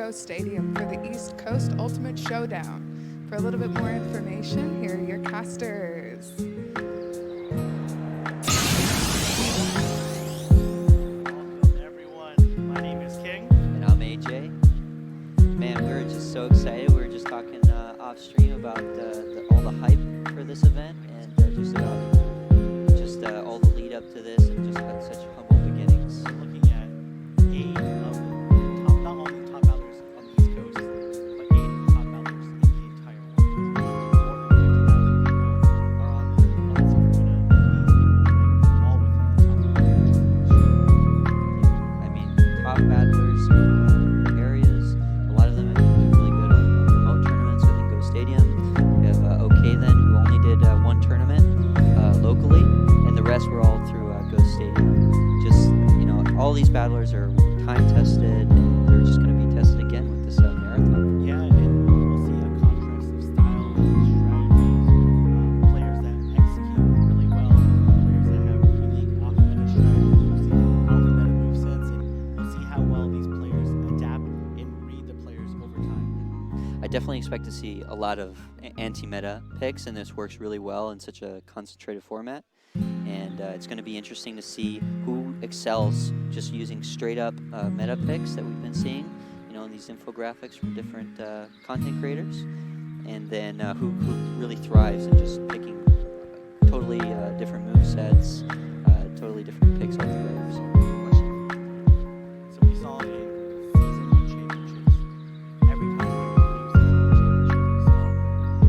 Ghost Stadium for the East Coast Ultimate Showdown. For a little bit more information, here are your casters. Welcome everyone. My name is King. And I'm AJ. Man, we're just so excited. We were just talking off stream about all the hype for this event and just about all the lead up to this and just about such humble beginnings. We're looking at 8 of the top, not only top battlers on the East Coast, but 8 of the top battlers in the entire world. Are on this arena. All within the top I mean, top battlers in areas. A lot of them have been really good on remote tournaments within Go Stadium. We have OK then, who only did one tournament locally, and the rest were all through Go Stadium. Just, all these battlers are time tested, and they're just going to be tested again with this marathon. Yeah, and we'll see a contrast of styles and strategies, players that execute really well, players that have unique off-meta strategies, we'll see off-meta movesets, and we'll see how well these players adapt and read the players over time. I definitely expect to see a lot of anti-meta picks, and this works really well in such a concentrated format. And it's going to be interesting to see who excels just using straight-up meta picks that we've been seeing, in these infographics from different content creators, and then who really thrives in just picking totally different movesets, totally different picks altogether. So we saw in Season 1 championships, every time we were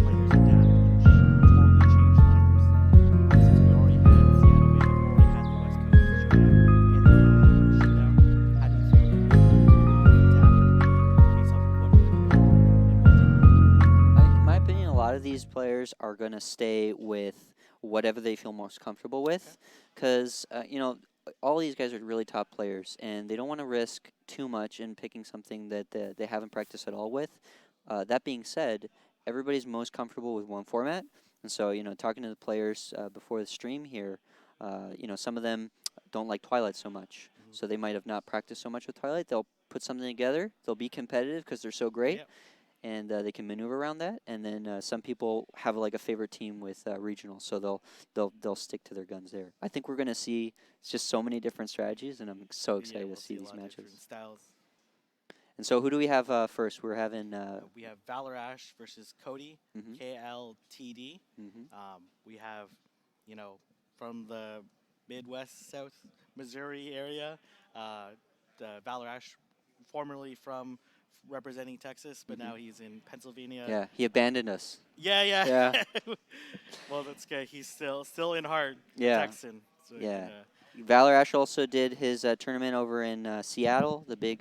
players adapt and totally change lineups. Since we already had Seattle, we already had the West Coast Showdown, and the Showdown, how do you feel about adapt based off of what really worked and what didn't? In my opinion, a lot of these players are going to stay with whatever they feel most comfortable with, because all these guys are really top players, and they don't want to risk too much in picking something that they haven't practiced at all with. That being said, everybody's most comfortable with one format, and so talking to the players before the stream here, some of them don't like Twilight so much, so they might have not practiced so much with Twilight. They'll put something together. They'll be competitive because they're so great. Yeah. And they can maneuver around that, and then some people have like a favorite team with regional, so they'll stick to their guns there. I think we're gonna see just so many different strategies, and I'm so excited We'll to see a these lot of matches. different styles. And so, who do we have first? We're having We have ValorAsh versus Cody, Mhm. KLTD. We have, from the Midwest, South Missouri area, the ValorAsh, formerly from representing Texas, but now he's in Pennsylvania. yeah, he abandoned us. Yeah. Yeah. Well, that's good. He's still in heart, Yeah. Texan. So Yeah. ValorAsh also did his tournament over in Seattle, the big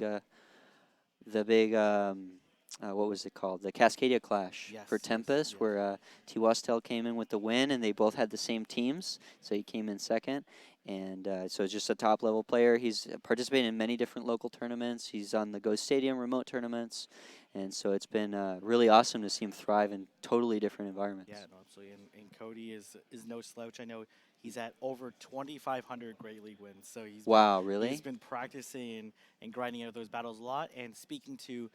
what was it called? The Cascadia Clash for Tempest, yes. where T-Wastel came in with the win, and they both had the same teams, so he came in second. And so just a top-level player. He's participated in many different local tournaments. He's on the Go Stadium remote tournaments. And so it's been really awesome to see him thrive in totally different environments. Yeah, no, absolutely. And Cody is no slouch. I know he's at over 2,500 Great League wins. So Wow, really? He's been practicing and grinding out those battles a lot. And speaking to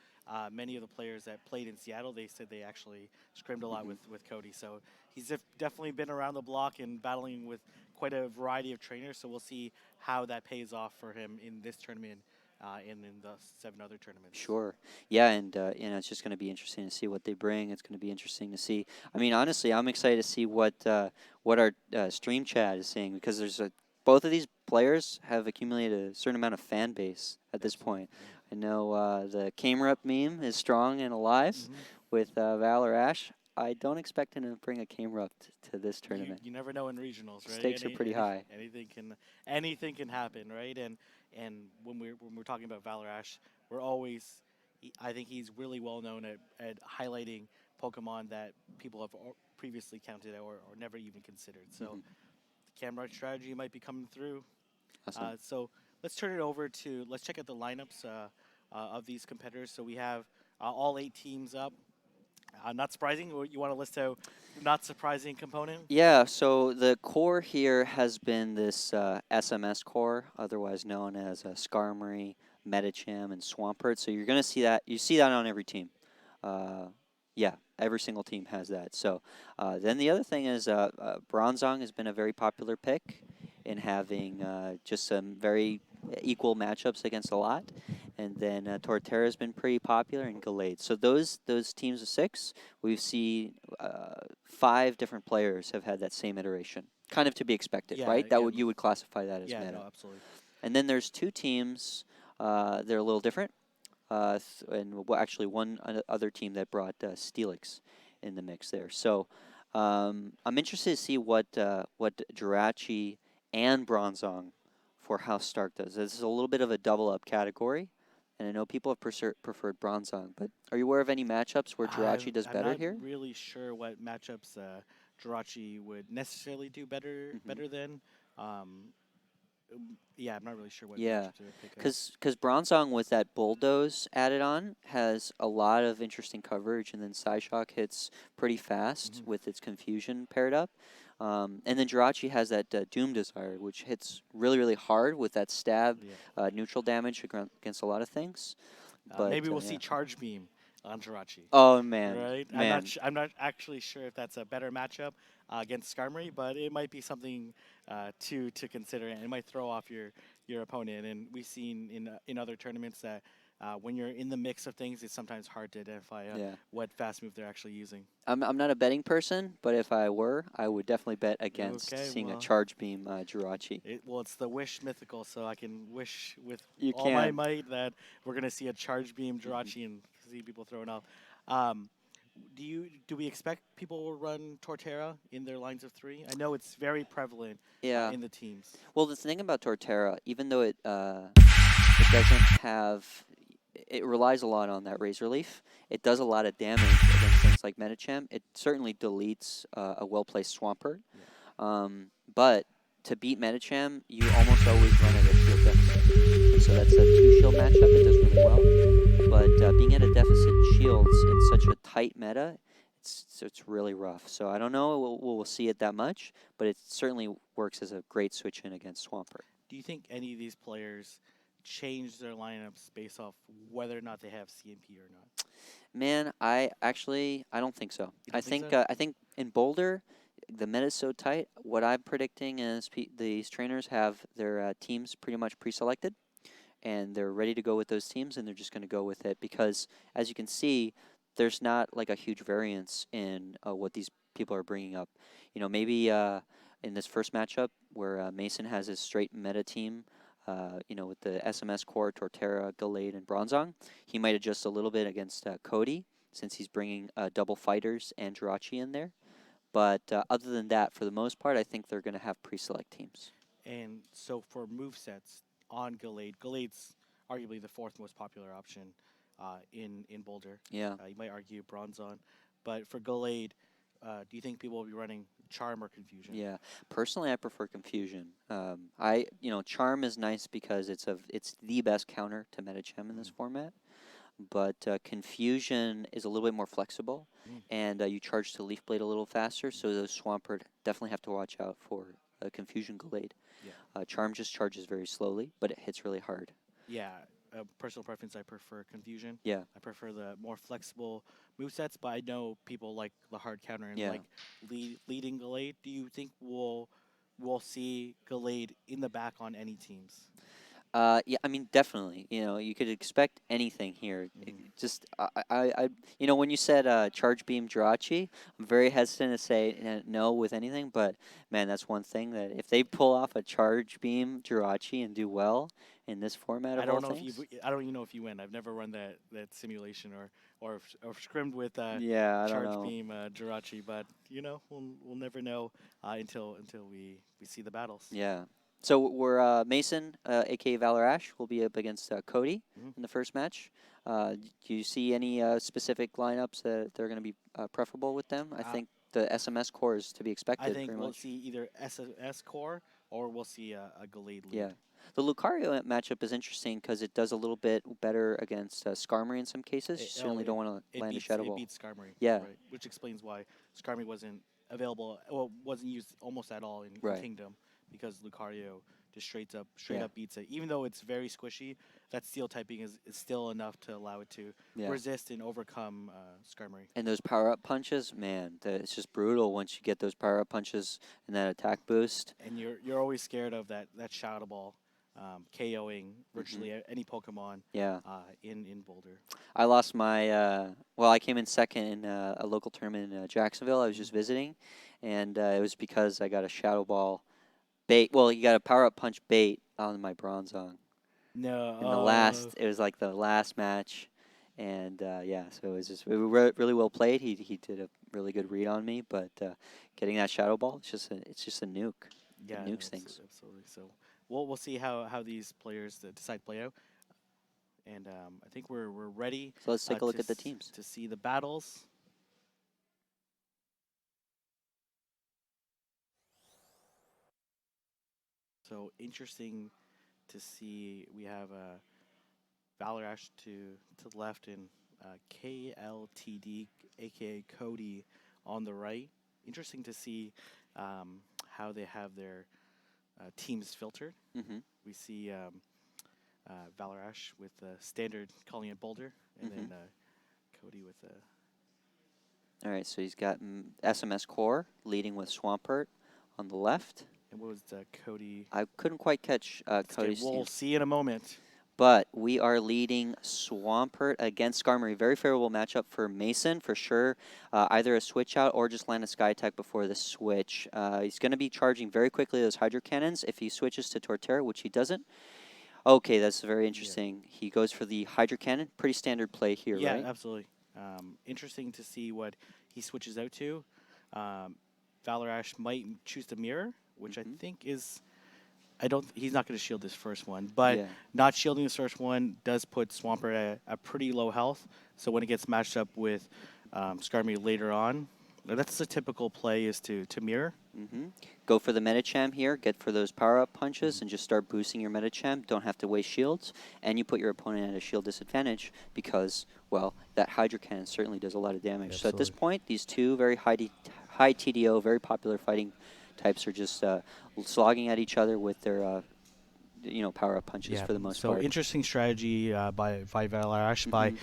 many of the players that played in Seattle, they said they actually scrimmed a lot with Cody. So he's definitely been around the block and battling with quite a variety of trainers. So we'll see how that pays off for him in this tournament and in the 7 other tournaments. Sure. Yeah, and it's just going to be interesting to see what they bring. It's going to be interesting to see. I mean, honestly, I'm excited to see what our stream chat is saying, because there's both of these players have accumulated a certain amount of fan base at this point. I know the Kamerup meme is strong and alive with ValorAsh. I don't expect him to bring a Kamerup to this tournament. You never know in regionals, right? Stakes are pretty high. Anything can happen, right? And when we're talking about ValorAsh, I think he's really well known at highlighting Pokemon that people have previously counted or never even considered. So the Kamerup strategy might be coming through. Awesome. So let's turn it over let's check out the lineups of these competitors. So we have all 8 teams up. Not surprising. You want to list out not surprising component? Yeah, so the core here has been this SMS core, otherwise known as Skarmory, Metacham, and Swampert. So you're going to see that. You see that on every team. Yeah, every single team has that. So then the other thing is Bronzong has been a very popular pick in having just some very equal matchups against a lot. And then Torterra has been pretty popular, and Gallade. So those teams of 6, we've seen 5 different players have had that same iteration. Kind of to be expected, right? That would you would classify that as meta. No, absolutely. And then there's 2 teams they're a little different. And actually one other team that brought Steelix in the mix there. So I'm interested to see what Jirachi and Bronzong for Housestark does. This is a little bit of a double-up category, and I know people have preferred Bronzong, but are you aware of any matchups where Jirachi does better here? I'm not really sure what matchups Jirachi would necessarily do better than. Yeah, I'm not really sure what matchups they would pick up. Because Bronzong with that bulldoze added on has a lot of interesting coverage, and then Psyshock hits pretty fast with its confusion paired up. And then Jirachi has that Doom Desire, which hits really, really hard with that stab neutral damage against a lot of things. But maybe we'll see Charge Beam on Jirachi. Oh, man. Right? Man. I'm not actually sure if that's a better matchup against Skarmory, but it might be something to consider, and it might throw off your opponent. And we've seen in other tournaments that when you're in the mix of things, it's sometimes hard to identify what fast move they're actually using. I'm not a betting person, but if I were, I would definitely bet against seeing a Charge Beam Jirachi. Well, it's the Wish Mythical, so I can wish with all my might that we're going to see a Charge Beam Jirachi and see people throwing off. Do we expect people will run Torterra in their lines of 3? I know it's very prevalent in the teams. Well, the thing about Torterra, even though it doesn't have, it relies a lot on that Razor Leaf. It does a lot of damage against things like Metacham. It certainly deletes a well-placed Swampert. But to beat Metacham, you almost always run at a shield deficit. And so that's a 2-shield matchup. It does really well. But being at a deficit in shields in such a tight meta, it's really rough. So I don't know we'll see it that much, but it certainly works as a great switch-in against Swampert. Do you think any of these players change their lineups based off whether or not they have CMP or not? Man, I don't think so. I think in Boulder, the meta is so tight. What I'm predicting is these trainers have their teams pretty much pre-selected, and they're ready to go with those teams, and they're just going to go with it because, as you can see, there's not like a huge variance in what these people are bringing up. You know, maybe in this first matchup where Mason has his straight meta team, you know, with the SMS core, Torterra, Gallade, and Bronzong, he might adjust a little bit against Cody since he's bringing double fighters and Jirachi in there. But other than that, for the most part, I think they're going to have pre-select teams. And so for movesets on Gallade, Gallade's arguably the 4th most popular option in Boulder. Yeah. You might argue Bronzong. But for Gallade, do you think people will be running Charm or Confusion? Yeah. Personally, I prefer Confusion. Charm is nice because it's the best counter to Metacham in this format. But Confusion is a little bit more flexible, and you charge to Leaf Blade a little faster, so those Swampert definitely have to watch out for Confusion Gallade. Yeah. Charm just charges very slowly, but it hits really hard. Yeah, personal preference, I prefer Confusion. Yeah. I prefer the more flexible movesets, but I know people like the hard counter and like leading Gallade. Do you think we'll see Gallade in the back on any teams? Yeah, I mean, definitely. You know, you could expect anything here. Just, when you said Charge Beam Jirachi, I'm very hesitant to say no with anything. But man, that's one thing that if they pull off a Charge Beam Jirachi and do well in this format of all things, I don't even know if you win. I've never run that simulation or scrimmed with Charge Beam Jirachi. But we'll never know until we see the battles. Yeah. So we're Mason, a.k.a. ValorAsh, will be up against Cody in the first match. Do you see any specific lineups that they're going to be preferable with them? I think the SMS core is to be expected. I think we'll see either SMS core or we'll see a Gallade lead. Yeah. The Lucario matchup is interesting because it does a little bit better against Skarmory in some cases. You certainly don't want to land a Shadow Ball. It beats Skarmory. Yeah. Right, which explains why Skarmory wasn't available, wasn't used almost at all in Kingdom. because Lucario just straight up Yeah. beats it. Even though it's very squishy, that steel typing is still enough to allow it to Yeah. resist and overcome Skarmory. And those power-up punches, man, it's just brutal once you get those power-up punches and that attack boost. And you're always scared of that Shadow Ball KOing virtually any Pokemon Yeah. in Boulder. I lost my, well, I came in second in a local tournament in Jacksonville. I was just visiting, and it was because I got a Shadow Ball bait. Well, you got a power-up punch bait on my Bronzong. No. In the last, it was like the last match, and yeah, so it was just really well played. He did a really good read on me, but getting that Shadow Ball, it's just a nuke. Yeah, it nukes things. Absolutely. So we'll see how these players decide to play out, and I think we're ready. So let's take a look at the teams to see the battles. So interesting to see. We have ValorAsh to the left and KLTD, aka Cody, on the right. Interesting to see how they have their teams filtered. We see ValorAsh with standard calling it Boulder, and then Cody with All right, so he's got SMS Core leading with Swampert on the left. and what was Cody? I couldn't quite catch Cody's We'll team. see in a moment. But we are leading Swampert against Skarmory. Very favorable matchup for Mason, for sure. Either a switch out or just land a Sky Attack before the switch. He's going to be charging very quickly those Hydro Cannons if he switches to Torterra, which he doesn't. Okay, that's very interesting. Yeah. He goes for the Hydro Cannon. Pretty standard play here, right? Yeah, absolutely. Interesting to see what he switches out to. ValorAsh might choose the Mirror, which I think is... he's not going to shield this first one, but not shielding this first one does put Swampert at pretty low health. So when it gets matched up with Skarmory later on, that's the typical play, is to mirror. Go for the Medicham here, get for those power-up punches, and just start boosting your Medicham. Don't have to waste shields, and you put your opponent at a shield disadvantage because, well, that Hydro Cannon certainly does a lot of damage. Absolutely. So at this point, these two very high TDO, very popular fighting types are just slogging at each other with their, power-up punches for the most part. So interesting strategy by ValorAsh by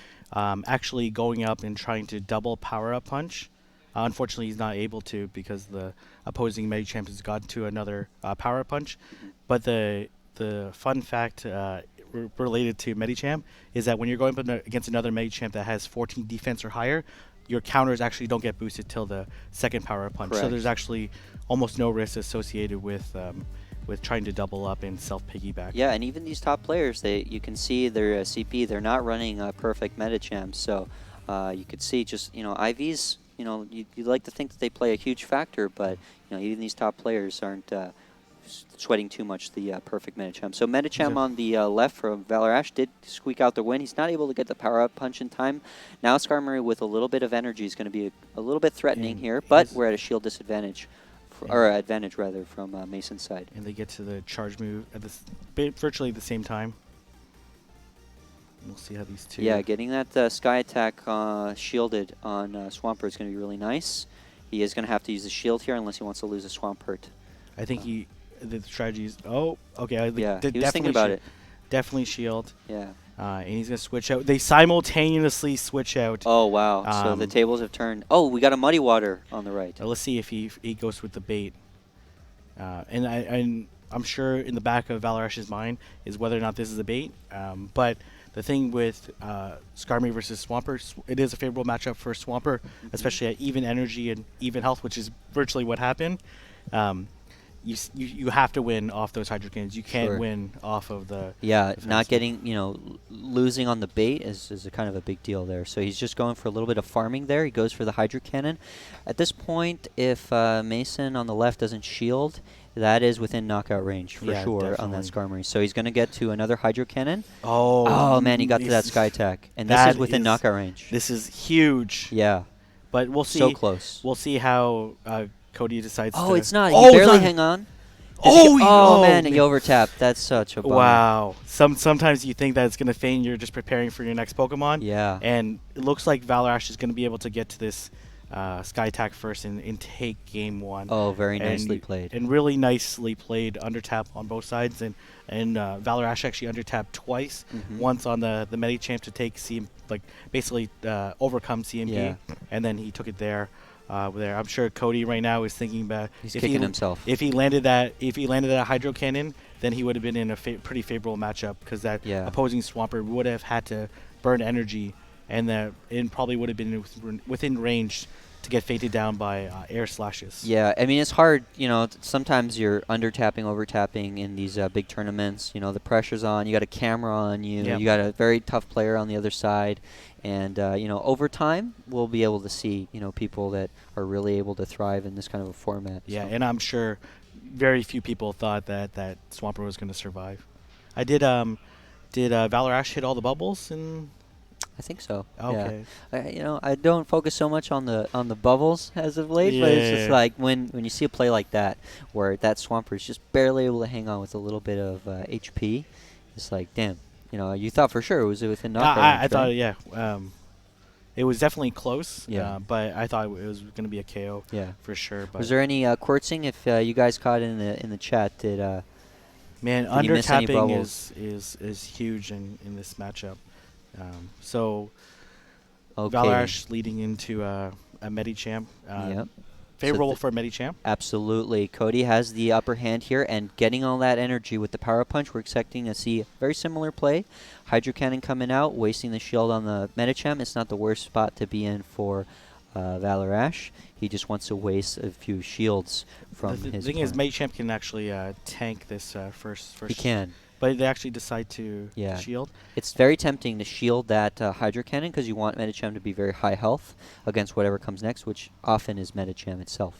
actually going up and trying to double power-up punch. Unfortunately, he's not able to because the opposing Medicham has gotten to another power-up punch. But the fun fact related to Medicham is that when you're going up against another Medicham that has 14 defense or higher, your counters actually don't get boosted till the second power-up punch. Correct. So there's actually almost no risk associated with trying to double up and self-piggyback. Yeah, and even these top players, you can see their CP, they're not running a perfect Medicham. So you could see just, IVs, you'd like to think that they play a huge factor, but, even these top players aren't sweating too much the perfect Medicham. So Medicham on the left from ValorAsh did squeak out the win. He's not able to get the power-up punch in time. Now Skarmory with a little bit of energy is going to be a little bit threatening here, but we're at a shield disadvantage. Or advantage, rather, from Mason's side. And they get to the charge move at virtually the same time. We'll see how these two... Yeah, getting that Sky Attack shielded on Swampert is going to be really nice. He is going to have to use the shield here unless he wants to lose a Swampert. I think the strategy is... Oh, okay. Yeah, he was thinking about it. Definitely shield. Yeah. And he's going to switch out. They simultaneously switch out. Oh, wow. So the tables have turned. Oh, we got a Muddy Water on the right. Let's see if he goes with the bait. And I'm sure in the back of ValorAsh's mind is whether or not this is a bait. But the thing with Skarmory versus Swampert, it is a favorable matchup for Swampert, especially at even energy and even health, which is virtually what happened. You have to win off those Hydro Cannons. You can't win off of the... Yeah, not getting, losing on the bait is a kind of a big deal there. So he's just going for a little bit of farming there. He goes for the Hydro Cannon. At this point, if Mason on the left doesn't shield, that is within knockout range for sure definitely. on that Skarmory. So he's going to get to another Hydro Cannon. Oh, man, he got to that Sky Attack. And this is within knockout range. This is huge. Yeah. But we'll see. So close. We'll see how... Cody decides to... Oh, it's not. He barely hang on. Oh, man, he overtapped. That's such a bummer. Wow. Sometimes you think that it's going to feign you're just preparing for your next Pokemon. Yeah. And it looks like ValorAsh is going to be able to get to this Sky Attack first and take game 1. Oh, very And nicely you- played. And really nicely played under tap on both sides. And ValorAsh actually under tapped twice. Mhm. Once on the Medichamp to take basically overcome CMP, Yeah. and then he took it there. I'm sure Cody right now is thinking about He's if kicking he, himself. if he landed that Hydro Cannon, then he would have been in a pretty favorable matchup because that Yeah. opposing Swampert would have had to burn energy, and that it probably would have been within range to get fated down by air slashes. Yeah, I mean, it's hard, sometimes you're under-tapping, over-tapping in these big tournaments. The pressure's on, you got a camera on you, Yep. you got a very tough player on the other side. And, over time, we'll be able to see, people that are really able to thrive in this kind of a format. Yeah, so. and I'm sure very few people thought that Swampert was going to survive. Did ValorAsh hit all the bubbles? I think so. Okay. Yeah. I don't focus so much on the bubbles as of late, but it's just Yeah. like when you see a play like that, where that Swampert is just barely able to hang on with a little bit of HP, it's like, damn. You thought for sure it was within knockout range, I thought, right? yeah. It was definitely close. Yeah. But I thought it was going to be a KO. Yeah. For sure. But Was there any quartzing? If you guys caught in the chat, man, did you miss any undertapping bubbles? is huge in this matchup. So Okay. ValorAsh leading into a Medichamp. Yep. Favorable for Medichamp. Absolutely. Cody has the upper hand here, and getting all that energy with the Power Punch, we're expecting to see very similar play. Hydro Cannon coming out, wasting the shield on the Medicham. It's not the worst spot to be in for ValorAsh. He just wants to waste a few shields from The his thing is, opponent. Medichamp can actually tank this first. He can. But they actually decide to Yeah. shield. It's very tempting to shield that Hydro Cannon because you want Medicham to be very high health against whatever comes next, which often is Medicham itself.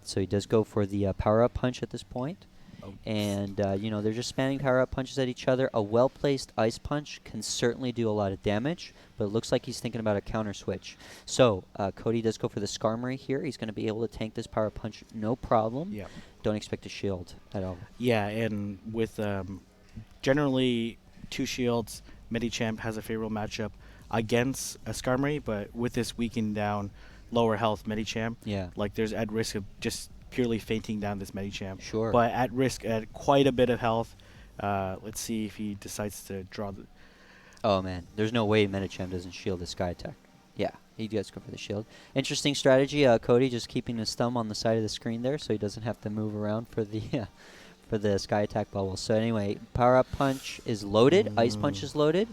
So he does go for the power-up punch at this point. Oh. And, they're just spamming power-up punches at each other. A well-placed ice punch can certainly do a lot of damage, but it looks like he's thinking about a counter switch. So Cody does go for the Skarmory here. He's going to be able to tank this power punch no problem. Yeah. Don't expect a shield at all. Yeah, and with generally 2 shields, Medichamp has a favorable matchup against a Skarmory, but with this weakened down, lower health Medichamp, Yeah. there's at risk of just purely fainting down this Medichamp. Sure. But at risk at quite a bit of health. Let's see if he decides to draw the. Oh, man. There's no way Medicham doesn't shield the Sky Attack. Yeah, he does go for the shield. Interesting strategy. Cody just keeping his thumb on the side of the screen there so he doesn't have to move around for the for the Sky Attack bubble. So anyway, Power-Up Punch is loaded. Ice Punch is loaded.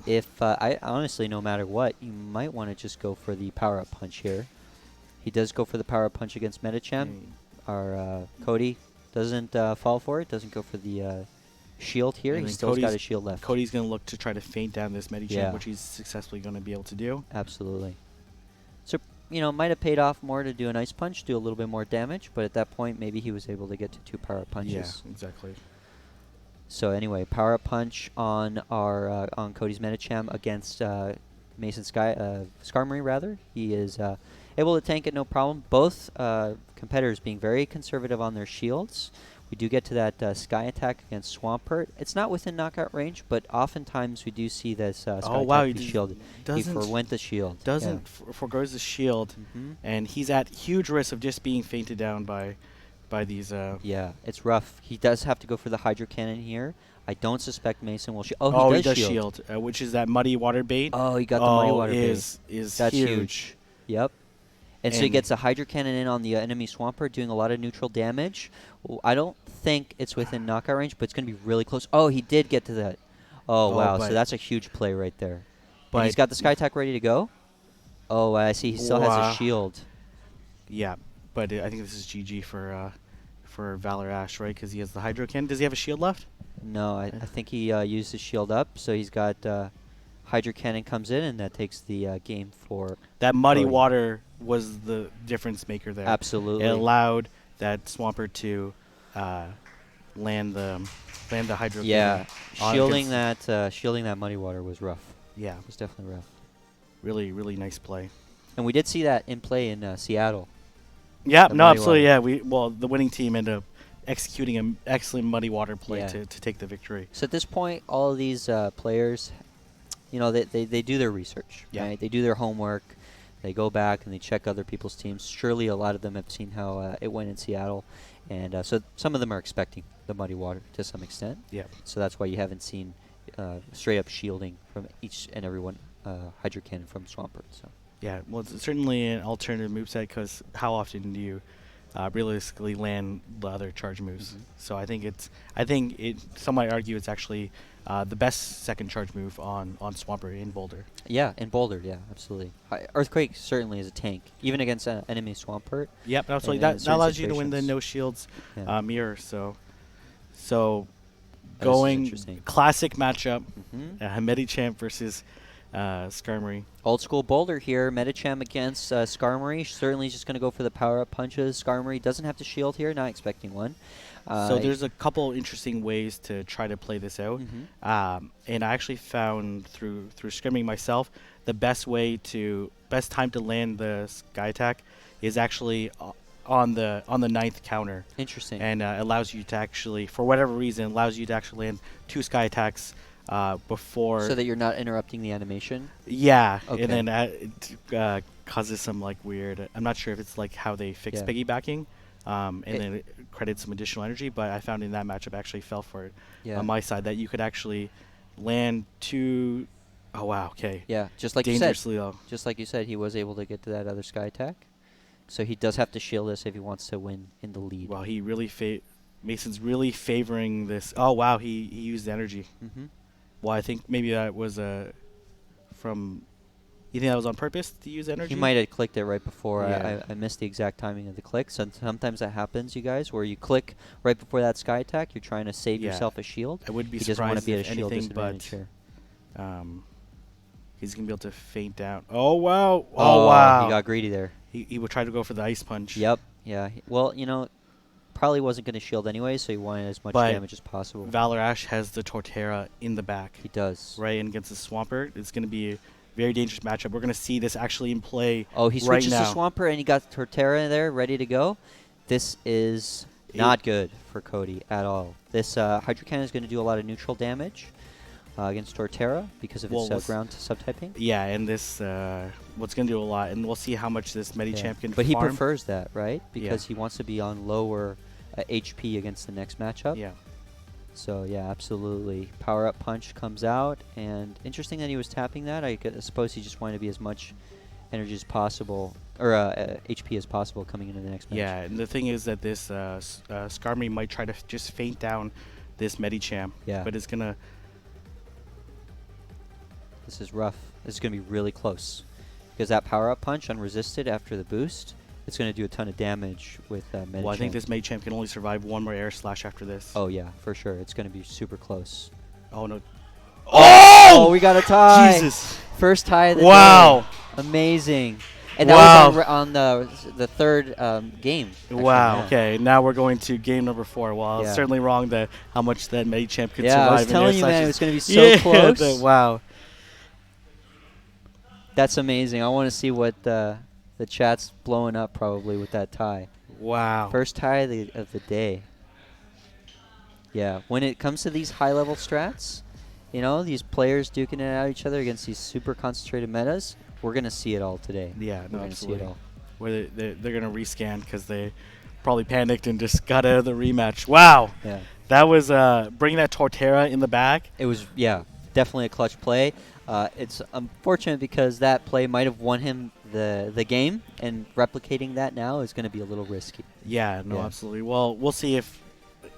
If I honestly, no matter what, you might want to just go for the Power-Up Punch here. He does go for the Power-Up Punch against Medicham. Our Cody doesn't fall for it. Doesn't go for the shield here. And He's then still got Cody's- a shield left. Cody's going to look to try to feint down this Medichamp, Yeah. which he's successfully going to be able to do. Absolutely. So, might have paid off more to do an Ice Punch, do a little bit more damage, but at that point, maybe he was able to get to 2 Power Punches. Yeah, exactly. So anyway, Power Punch on our on Cody's Medicham against Skarmory rather. He is able to tank it no problem. Both competitors being very conservative on their shields. We do get to that Sky Attack against Swampert. It's not within knockout range, but oftentimes we do see this Sky wow, Attack be shielded. He Doesn't forwent the shield. doesn't forgoes the shield, and he's at huge risk of just being fainted down by these. Yeah, it's rough. He does have to go for the Hydro Cannon here. I don't suspect Mason will shield. Oh, he does shield, which is that muddy water bait. Oh, he got the muddy water bait. Is That's huge. huge. Yep. And so he gets a Hydro Cannon in on the enemy Swampert, doing a lot of neutral damage. I don't think it's within knockout range, but it's going to be really close. Oh, he did get to that. Oh, wow. So that's a huge play right there. But he's got the Sky Attack ready to go. Oh, I see. He still has a shield. Yeah, but I think this is GG for ValorAsh, right? Because he has the Hydro Cannon. Does he have a shield left? No, I think he used his shield up, so he's got Hydro Cannon comes in, and that takes the game for that muddy Cody. water was the difference maker there. Absolutely. It allowed that Swampert to land the Hydro Yeah, Cannon. shielding that muddy water was rough. Yeah, It was definitely rough. really, really nice play. And we did see that in play in Seattle. Yeah, The no, muddy absolutely. water. Yeah, the winning team ended up executing an excellent muddy water play Yeah. to take the victory. So at this point, all of these players, they do their research. Yeah. Right? They do their homework. They go back and they check other people's teams. Surely a lot of them have seen how it went in Seattle. And so some of them are expecting the muddy water to some extent. Yeah. So that's why you haven't seen straight up shielding from each and every one Hydro Cannon from Swampert. So. Yeah, well, it's certainly an alternative moveset because how often do you realistically land the other charge moves? Mm-hmm. So I think some might argue it's actually the best second charge move on Swampert in Boulder. Yeah, in Boulder, yeah, absolutely. Earthquake certainly is a tank, even against enemy Swampert. Yep, absolutely. in That allows you to win situations. the no shields Yeah. mirror. So This is going interesting. classic matchup, Mm-hmm. Medichamp versus Skarmory. Old school Boulder here. Medicham against Skarmory. Certainly just going to go for the power-up punches. Skarmory doesn't have to shield here. Not expecting one. So there's a couple interesting ways to try to play this out. Mhm. And I actually found through scrimming myself, the best time to land the Sky Attack is actually on the 9th counter. Interesting. And allows you to actually, for whatever reason, land 2 Sky Attacks before. So that you're not interrupting the animation? Yeah, Okay. and then it causes some like weird. I'm not sure if it's like how they fix Yeah. piggybacking, and then it credits some additional energy. But I found in that matchup I actually fell for it Yeah. on my side that you could actually land 2. Oh wow, okay. Yeah, just like you said. Dangerously low. Just like you said, he was able to get to that other Sky Attack. So he does have to shield this if he wants to win in the lead. Well, he really Mason's really favoring this. Oh wow, he used energy. Mm-hmm. Well, I think maybe that was from. You think that was on purpose to use energy? He might have clicked it right before. Yeah. I missed the exact timing of the click. So sometimes that happens, you guys, where you click right before that Sky Attack. You're trying to save Yeah. yourself a shield. I would be He doesn't want to surprised be at a if shield anything, but disadvantage here. he's gonna be able to feint down. Oh wow! Oh, wow! He got greedy there. He would try to go for the ice punch. Yep. Yeah. Well, probably wasn't going to shield anyway, so he wanted as much But damage as possible. ValorAsh has the Torterra in the back, He does. right? And against the Swampert, it's gonna be a very dangerous matchup. We're gonna see this actually in play. Oh, he right switches now. to Swampert, and he got Torterra there ready to go. This is not good for Cody at all. This Hydro Cannon is going to do a lot of neutral damage against Torterra because of Well, its what's- ground subtyping. Yeah, and this what's gonna do a lot, and we'll see how much this Medichamp can But he farm. prefers that, right? Because Yeah. he wants to be on lower HP against the next matchup. Yeah. So, yeah, absolutely. Power-up punch comes out, and interesting that he was tapping that. I suppose he just wanted to be as much energy as possible, or HP as possible coming into the next match. Yeah, and the thing is that this Skarmory might try to just feint down this Medichamp. Yeah. But it's gonna. This is rough. This is going to be really close. Because that power-up punch, unresisted after the boost, it's going to do a ton of damage with Medichamp. Well, I think this Medichamp can only survive one more air slash after this. Oh, yeah, for sure. It's going to be super close. Oh no. Oh, we got a tie. Jesus! First tie of the Wow! day. Amazing. And that Wow. was on the third game. actually, Wow. yeah. Okay, now we're going to game number 4. Well, Yeah. it's certainly wrong that how much that Medichamp could Yeah, survive. I was in telling air you, man, slashes. it was going to be so Yeah, close. wow. That's amazing. I want to see what the chat's blowing up probably with that tie. Wow. First tie of the day. Yeah, when it comes to these high-level strats, these players duking it out each other against these super concentrated metas, we're going to see it all today. Yeah, We're no, going to see it absolutely. all. Where they're going to rescan because they probably panicked and just got out of the rematch. Wow. Yeah. That was bringing that Torterra in the back. It was, definitely a clutch play. It's unfortunate because that play might have won him the game, and replicating that now is going to be a little risky. Yeah, no, Yeah. absolutely. Well, we'll see if,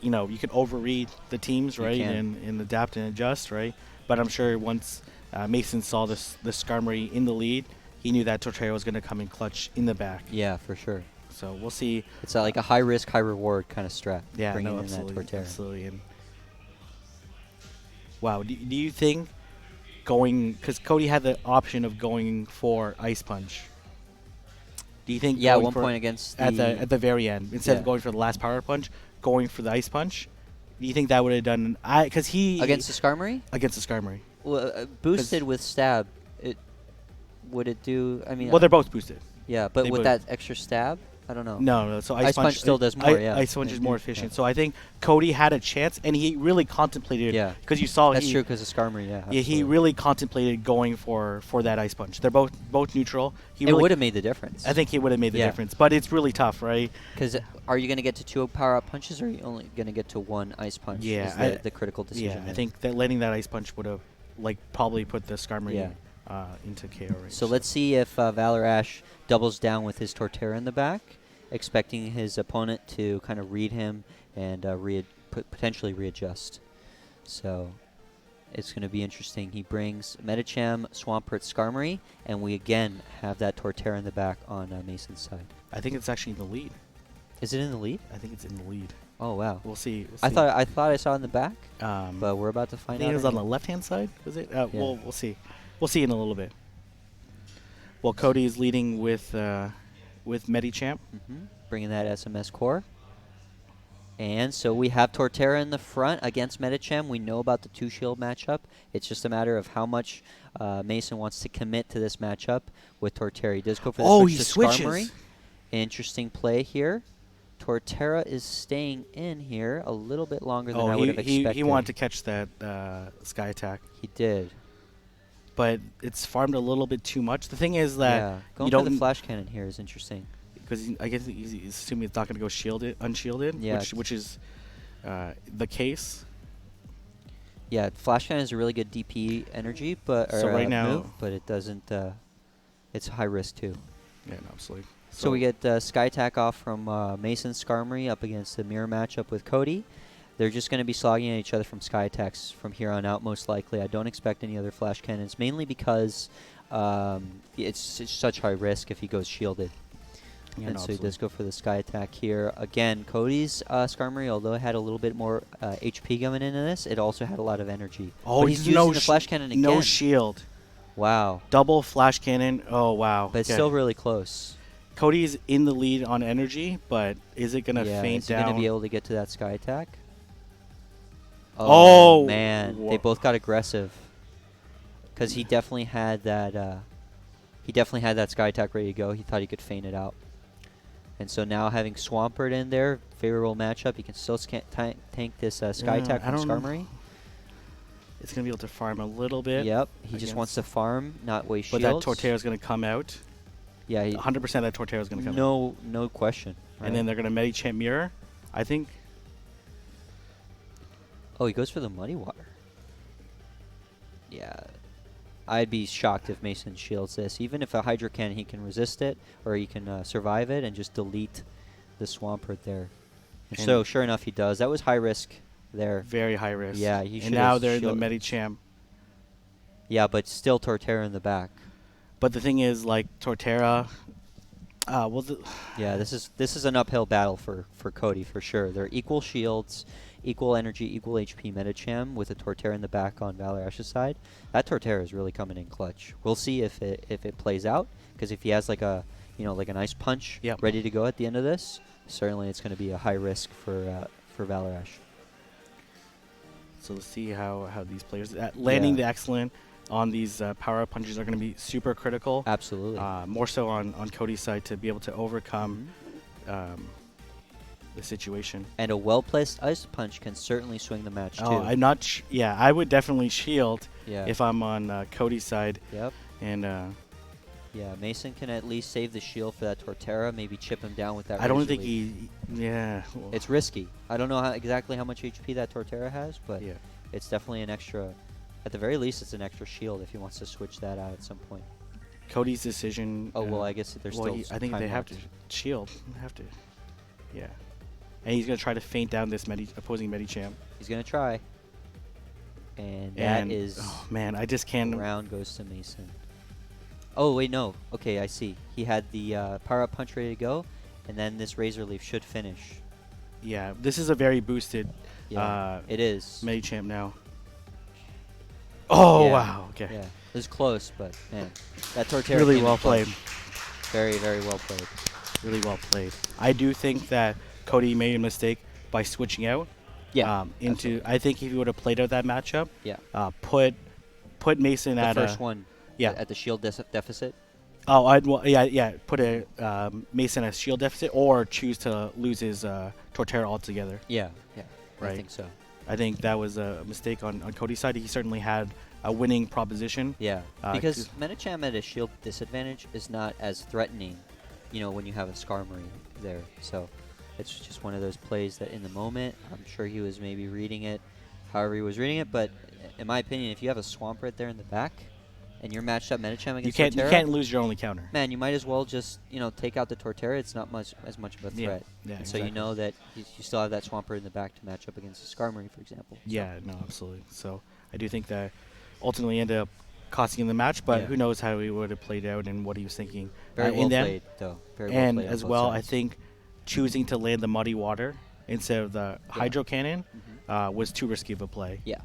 you can overread the teams, You right, can. and adapt and adjust, right? But I'm sure once Mason saw the Skarmory in the lead, he knew that Torterra was going to come in clutch in the back. Yeah, for sure. So we'll see. It's like a high-risk, high-reward kind of strat. Yeah, bringing no, in absolutely. that Torterra. Absolutely. And wow, do you think because Cody had the option of going for Ice Punch. Do you think Yeah, at going one for point against at the very end, instead Yeah. of going for the last power punch, going for the Ice Punch? Do you think that would have done? Because he against the Skarmory? against the Skarmory. Well, boosted with stab, would it do? I mean, Well, they're both boosted. yeah, but they with both- that extra stab, I don't know. No. So Ice Punch still does more, yeah. Ice Punch is more Yeah. efficient. So I think Cody had a chance, and he really contemplated. Yeah. Because you saw That's true because of Skarmory, yeah. Yeah, he absolutely. really contemplated going for that Ice Punch. They're both neutral. He It really would have made the difference. I think he would have made the Yeah. difference, but it's really tough, right? Because are you going to get to 2 power-up punches, or are you only going to get to 1 Ice Punch? Yeah, is the critical decision. Yeah, I there. think that letting that Ice Punch would have probably put the Skarmory Yeah. into KO range. So let's see if ValorAsh doubles down with his Torterra in the back, expecting his opponent to kind of read him and potentially readjust. So it's going to be interesting. He brings Medicham, Swampert, Skarmory, and we again have that Torterra in the back on Mason's side. I think it's actually in the lead. Is it in the lead? I think it's in the lead. Oh wow! We'll see. I thought I saw it in the back, but we're about to I find think out. it was on the anyway. left-hand side. Was it? Yeah. We'll see. We'll see in a little bit. Well, Cody is leading with Medicham. Bringing that SMS core. And so we have Torterra in the front against Medicham. We know about the 2-shield matchup. It's just a matter of how much Mason wants to commit to this matchup with Torterra. He does go for the switch he to switches. Skarmory. Interesting play here. Torterra is staying in here a little bit longer than I would have expected. He wanted to catch that Sky Attack, He did. but it's farmed a little bit too much. The thing is that Yeah. Going you for don't the Flash Cannon here is interesting. because I guess he's assuming it's not going to go unshielded, Yeah. which is the case. Yeah, Flash Cannon is a really good DP energy, but So right now- move, but it doesn't. It's high risk too. Yeah, no, absolutely. So we get Sky Attack off from Mason Skarmory up against the mirror matchup with Cody. They're just going to be slogging at each other from Sky Attacks from here on out, most likely. I don't expect any other Flash Cannons, mainly because it's such high risk if he goes shielded. Yeah, And no, so he absolutely. does go for the Sky Attack here. Again, Cody's Skarmory, although it had a little bit more HP coming into this, it also had a lot of energy. Oh, but he's using the Flash Cannon again. No shield. Wow. Double Flash Cannon. Oh, wow. But it's Okay. still really close. Cody's in the lead on energy, but is it going to faint is he down? going to be able to get to that Sky Attack? Oh, man. They both got aggressive. Because he definitely had that Sky Attack ready to go. He thought he could feint it out. And so now having Swampert in there, favorable matchup, he can still tank this Sky Attack I from don't Skarmory. It's going to be able to farm a little bit. Yep, he just wants to farm, not waste But shields. that Torterra is going to come out. Yeah, 100% that Torterra is going to come out. No question. And then they're going to Medicham Mirror. I think. Oh, he goes for the Muddy Water. Yeah. I'd be shocked if Mason shields this. Even if a Hydro Cannon, he can resist it, or he can survive it and just delete the Swampert there. And so, sure enough, he does. That was high risk there. Very high risk. Yeah, he And now they're in the Medicham. Yeah, but still Torterra in the back. But the thing is, like, Torterra... yeah, this is an uphill battle for Cody, for sure. They're equal shields, equal energy, equal HP Medicham with a Torterra in the back on ValorAsh's side. That Torterra is really coming in clutch. We'll see if it plays out, because if he has like a nice punch ready to go at the end of this, certainly it's going to be a high risk for ValorAsh. So let's see how these players landing the excellent on these power-up punches are going to be super critical. Absolutely. More so on Cody's side to be able to overcome the situation. And a well-placed ice punch can certainly swing the match too. I'm not. I would definitely shield Yeah. if I'm on Cody's side. Yep. And yeah, Mason can at least save the shield for that Torterra. Maybe chip him down with that. I don't Razor think Leaf. It's risky. I don't know exactly how much HP that Torterra has, but it's definitely an extra. At the very least, it's an extra shield if he wants to switch that out at some point. Cody's decision. Oh well, I guess there's still. I think they have to shield. They have to. Yeah. And he's going to try to feint down this opposing Medicham. He's going to try. And that is. Oh man, I just can't. Round goes to Mason. Oh wait, no. Okay, I see. He had the power-up punch ready to go, and then this Razor Leaf should finish. Yeah, this is a very boosted. It is. Medicham now. Oh yeah. wow! Okay. Yeah, it was close, but man, that Torterra really came well in clutch. played. Very, very well played. Really well played. I do think that Cody made a mistake by switching out. Yeah. I think if he would have played out that matchup. Yeah. Put Mason The at first one. Yeah. At the shield deficit. Oh, yeah. Put a Mason as shield deficit, or choose to lose his Torterra altogether. Yeah, I Right. think so. I think that was a mistake on Cody's side. He certainly had a winning proposition. Yeah, because 'cause- Medicham at a shield disadvantage is not as threatening, when you have a Skarmory there. So it's just one of those plays that in the moment, I'm sure he was maybe reading it however he was reading it. But in my opinion, if you have a Swamp right there in the back and you're matched up Medicham against you Torterra, can't lose your only counter. man, you might as well just take out the Torterra. It's not as much of a threat. Yeah, And exactly. so you know that you still have that Swampert in the back to match up against the Skarmory, for example. Yeah, no, absolutely. So I do think that ultimately ended up costing him the match, but Yeah. who knows how he would have played out and what he was thinking. Very well in them. played, though. Very well And played on as both well, I sides. think choosing to land the Muddy Water instead of the Hydro Cannon was too risky of a play. Yeah.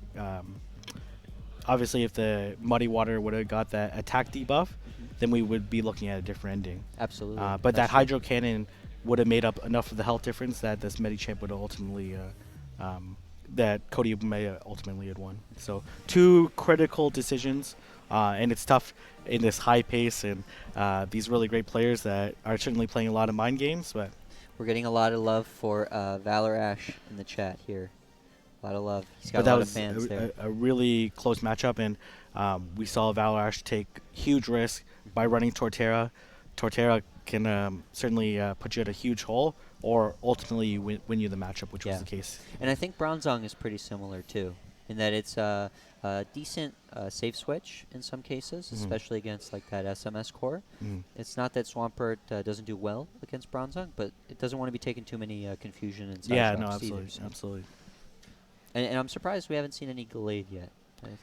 Obviously, if the Muddy Water would have got that attack debuff, then we would be looking at a different ending. Absolutely. But That's that true. Hydro Cannon would have made up enough of the health difference that this Medicham would have ultimately, that Cody may have ultimately had won. So 2 critical decisions, and it's tough in this high pace and these really great players that are certainly playing a lot of mind games. But We're getting a lot of love for ValorAsh in the chat here. A lot of love. He's got but a that lot was of fans there. a really close matchup, and we saw ValorAsh take huge risk by running Torterra. Torterra can certainly put you at a huge hole, or ultimately win you the matchup, which was the case. And I think Bronzong is pretty similar, too, in that it's a decent safe switch in some cases, especially against like that SMS core. It's not that Swampert doesn't do well against Bronzong, but it doesn't want to be taking too many confusion and side Yeah, shots no, either, absolutely, so. absolutely. And I'm surprised we haven't seen any Gallade yet.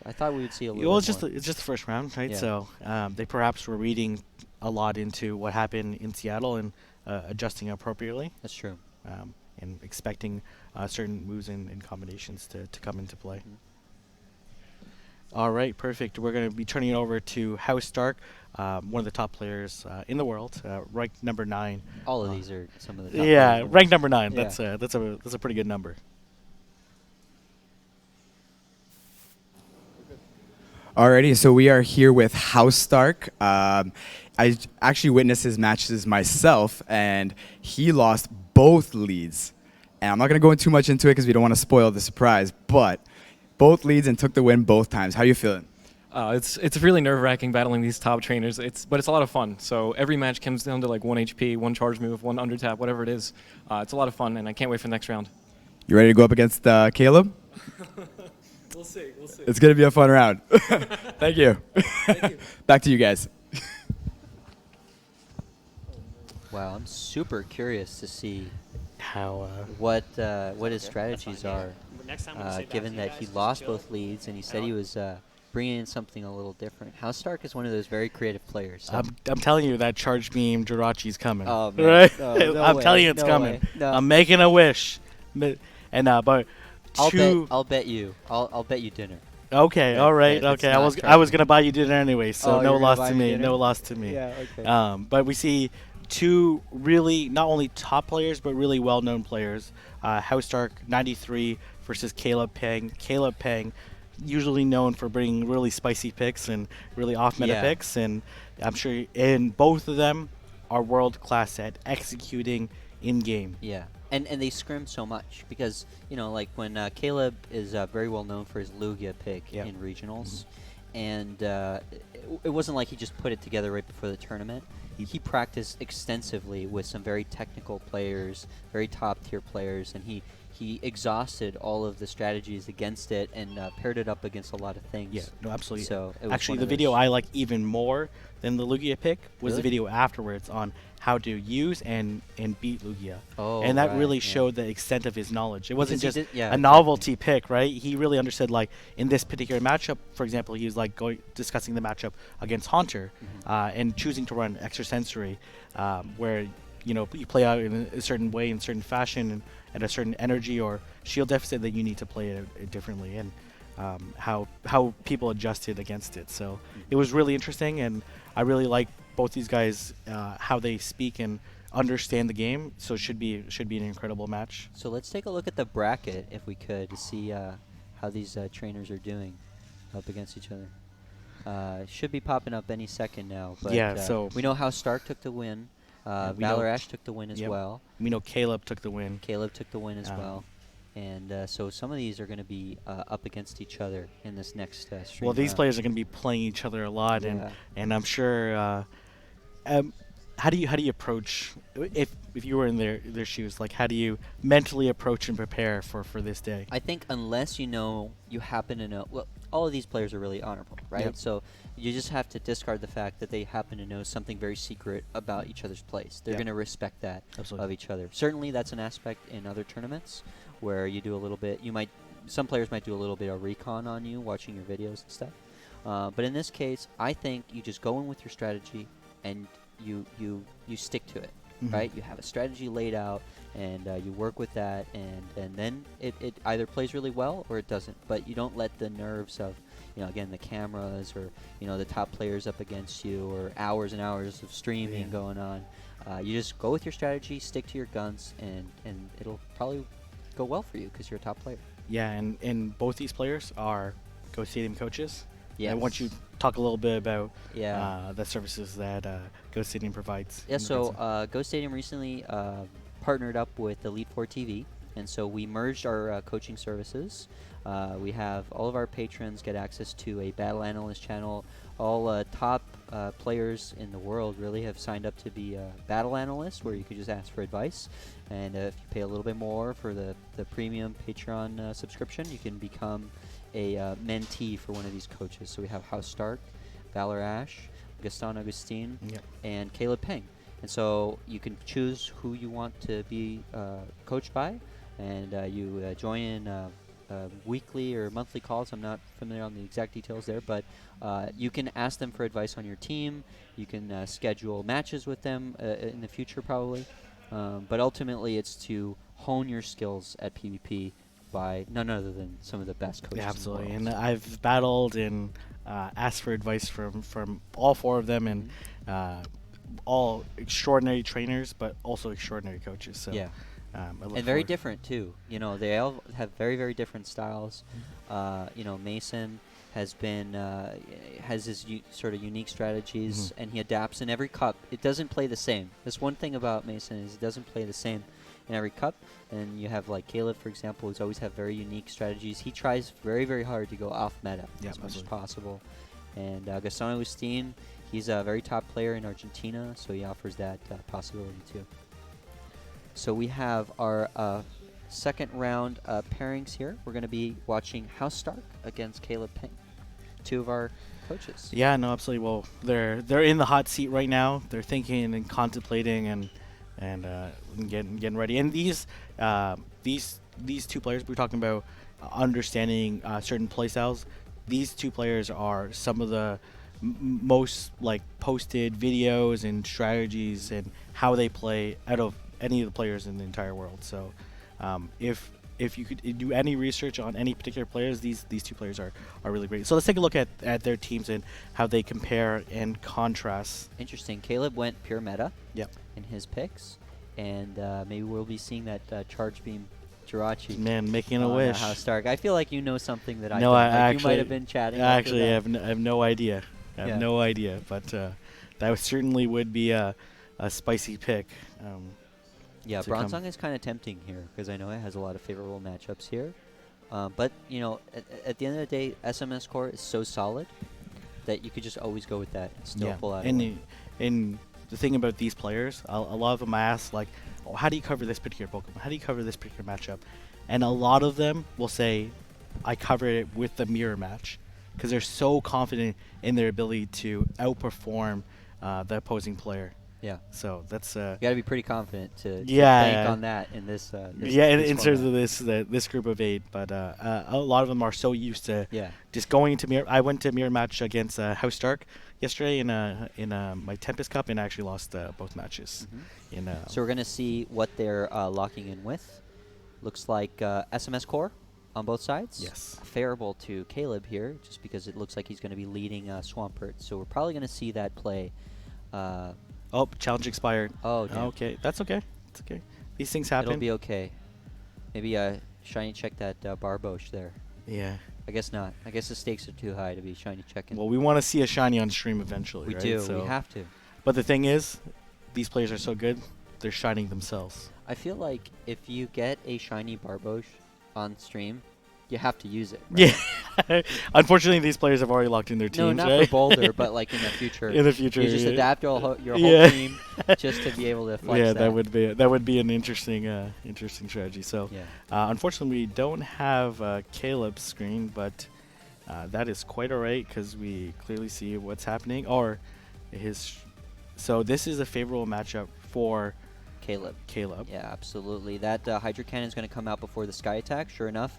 I thought we would see a little Well, bit it's more. just the first round, right? Yeah. So they perhaps were reading a lot into what happened in Seattle and adjusting appropriately, That's true. and expecting certain moves and combinations to come into play. All right, perfect. We're going to be turning it over to Housestark, one of the top players in the world, ranked number 9. All of these are some of the top Yeah, players in the ranked world. number 9. Yeah. That's a pretty good number. Alrighty, so we are here with Housestark. I actually witnessed his matches myself, and he lost both leads. And I'm not going to go too much into it because we don't want to spoil the surprise, but both leads and took the win both times. How are you feeling? It's really nerve-wracking battling these top trainers. But it's a lot of fun. So every match comes down to like 1 HP, 1 charge move, 1 under tap, whatever it is. It's a lot of fun, and I can't wait for the next round. You ready to go up against Caleb? We'll see. We'll see. It's going to be a fun round. Thank you. Thank you. Back to you guys. Wow, I'm super curious to see How what his strategies are, given that he lost both leads and he said he was bringing in something a little different. Housestark is one of those very creative players. So. I'm telling you that charge beam Jirachi's coming. Oh, man. Right? No I'm way. telling you it's No coming. way. No. I'm making a wish. And but I'll bet you dinner. Okay, That- all right, that it's okay. not I was charging. gonna buy you dinner anyway, so Oh, no you're gonna loss buy to me me. dinner? No loss to me. Yeah, okay. But we see 2 really not only top players but really well-known players. Housestark93 versus CalebPeng. CalebPeng, usually known for bringing really spicy picks and really off-meta Yeah. picks, and I'm sure and both of them are world-class at executing in-game. Yeah, and they scrim so much because like when Caleb is very well known for his Lugia pick Yep. in regionals, and it wasn't like he just put it together right before the tournament. He practiced extensively with some very technical players, very top tier players, and he exhausted all of the strategies against it and paired it up against a lot of things. Yeah, no, absolutely. So it was Actually, one the of video those- I like even more than the Lugia pick was the Really? video afterwards on how to use and beat Lugia. Oh, and that right, really yeah. showed the extent of his knowledge. It wasn't Because just he did- yeah, a exactly. novelty pick, right? He really understood, like, in this particular matchup, for example, he was like discussing the matchup against Haunter and choosing to run extrasensory, where you play out in a certain way, in a certain fashion, and at a certain energy or shield deficit that you need to play it differently, and how people adjusted against it. So it was really interesting, and I really like both these guys, how they speak and understand the game. So it should be an incredible match. So let's take a look at the bracket if we could to see how these trainers are doing up against each other. Should be popping up any second now. But Yeah, so we know Housestark took the win. we know- ValorAsh took the win as Yep. well. We know Caleb took the win. Caleb took the win as well. Um, And so some of these are going to be up against each other in this next stream. Well, these round. players are going to be playing each other a lot, Yeah. and I'm sure. How do you approach if you were in their shoes? Like, how do you mentally approach and prepare for this day? I think unless you happen to know, well, all of these players are really honorable, right? Yep. So you just have to discard the fact that they happen to know something very secret about each other's plays. They're Yeah. going to respect that Absolutely. of each other. Certainly, that's an aspect in other tournaments where you do a little bit. Some players might do a little bit of recon on you, watching your videos and stuff. But in this case, I think you just go in with your strategy and you stick to it. Mhm. Right? You have a strategy laid out, and you work with that, and then it either plays really well or it doesn't. But you don't let the nerves of, again, the cameras or, the top players up against you or hours and hours of streaming Yeah. going on. You just go with your strategy, stick to your guns, and it'll probably go well for you because you're a top player. Yeah, and both these players are Go Stadium coaches. Yes. I want you to talk a little bit about Yeah. the services that Go Stadium provides. Yeah, in so regards to- Go Stadium recently partnered up with Elite Four TV, and so we merged our coaching services. We have all of our patrons get access to a battle analyst channel. All top players in the world really have signed up to be a battle analyst, where you could just ask for advice. And if you pay a little bit more for the premium Patreon subscription, you can become a mentee for one of these coaches. So we have Housestark, ValorAsh, Gaston Augustine, Yep. and CalebPeng. And so you can choose who you want to be coached by, and you join in weekly or monthly calls. I'm not familiar on the exact details there, but you can ask them for advice on your team. You can schedule matches with them in the future probably. But ultimately it's to hone your skills at PvP by none other than some of the best coaches. Yeah, absolutely. In the And world. I've battled and asked for advice from all four of them, and all extraordinary trainers, but also extraordinary coaches. So Yeah. I look And very forward- different too. They all have very, very different styles. Mason has been has his sort of unique strategies, and he adapts in every cup. It doesn't play the same. That's one thing about Mason, is it doesn't play the same in every cup. And you have like Caleb, for example, who's always have very unique strategies. He tries very, very hard to go off meta Yeah, as much as absolutely. possible. And Gaston Agustin, he's a very top player in Argentina, so he offers that possibility too. So we have our second round pairings here. We're going to be watching Housestark against CalebPeng, two of our coaches. Yeah, no, absolutely. Well, they're in the hot seat right now. They're thinking and contemplating and getting ready. And these two players we're talking about understanding certain play styles. These two players are some of the most posted videos and strategies and how they play out of any of the players in the entire world. So if you could do any research on any particular players, these two players are really great. So let's take a look at their teams and how they compare and contrast. Interesting. Caleb went pure meta Yep. in his picks, and maybe we'll be seeing that charge beam Jirachi. Man, making a on, wish. Housestark. I feel like you know something that I No, don't. I Like, actually, you might have been chatting. I over actually that. I have no idea. I Yeah. have no idea, but that certainly would be a spicy pick. Yeah, to come. Bronzong is kind of tempting here because I know it has a lot of favorable matchups here. But, at the end of the day, SMS core is so solid that you could just always go with that and still pull out a win. And the thing about these players, a lot of them I ask, oh, how do you cover this particular Pokemon? How do you cover this particular matchup? And a lot of them will say, I covered it with the mirror match, because they're so confident in their ability to outperform the opposing player. Yeah. So that's You got to be pretty confident to Yeah. bank on that in this. in terms format. of this group of 8, but a lot of them are so used to Yeah. just going into mirror. I went to mirror match against Housestark yesterday in my Tempest Cup, and I actually lost both matches. So we're going to see what they're locking in with. Looks like SMS core on both sides. Yes. Favorable to Caleb here, just because it looks like he's going to be leading Swampert. So we're probably going to see that play. Oh, challenge expired. Oh, damn. Okay, that's okay. It's okay. These things happen. It'll be okay. Maybe shiny check that Barbosh there. Yeah. I guess not. I guess the stakes are too high to be shiny checking. Well, we want to see a shiny on stream eventually, we right? do. So, We have to. but the thing is, these players are so good, they're shining themselves. I feel like if you get a shiny Barbosh on stream, you have to use it. Right? Yeah. Unfortunately, these players have already locked in their teams, No, not right? for Boulder, but like in the future. In the future, you just yeah. adapt your whole Yeah. team just to be able to flex Yeah, that. that would be an interesting strategy. So, Yeah. unfortunately, we don't have Caleb's screen, but that is quite alright because we clearly see what's happening. Or his. So this is a favorable matchup for Caleb. Caleb. Yeah, absolutely. That Hydra Cannon is going to come out before the Sky Attack, sure enough.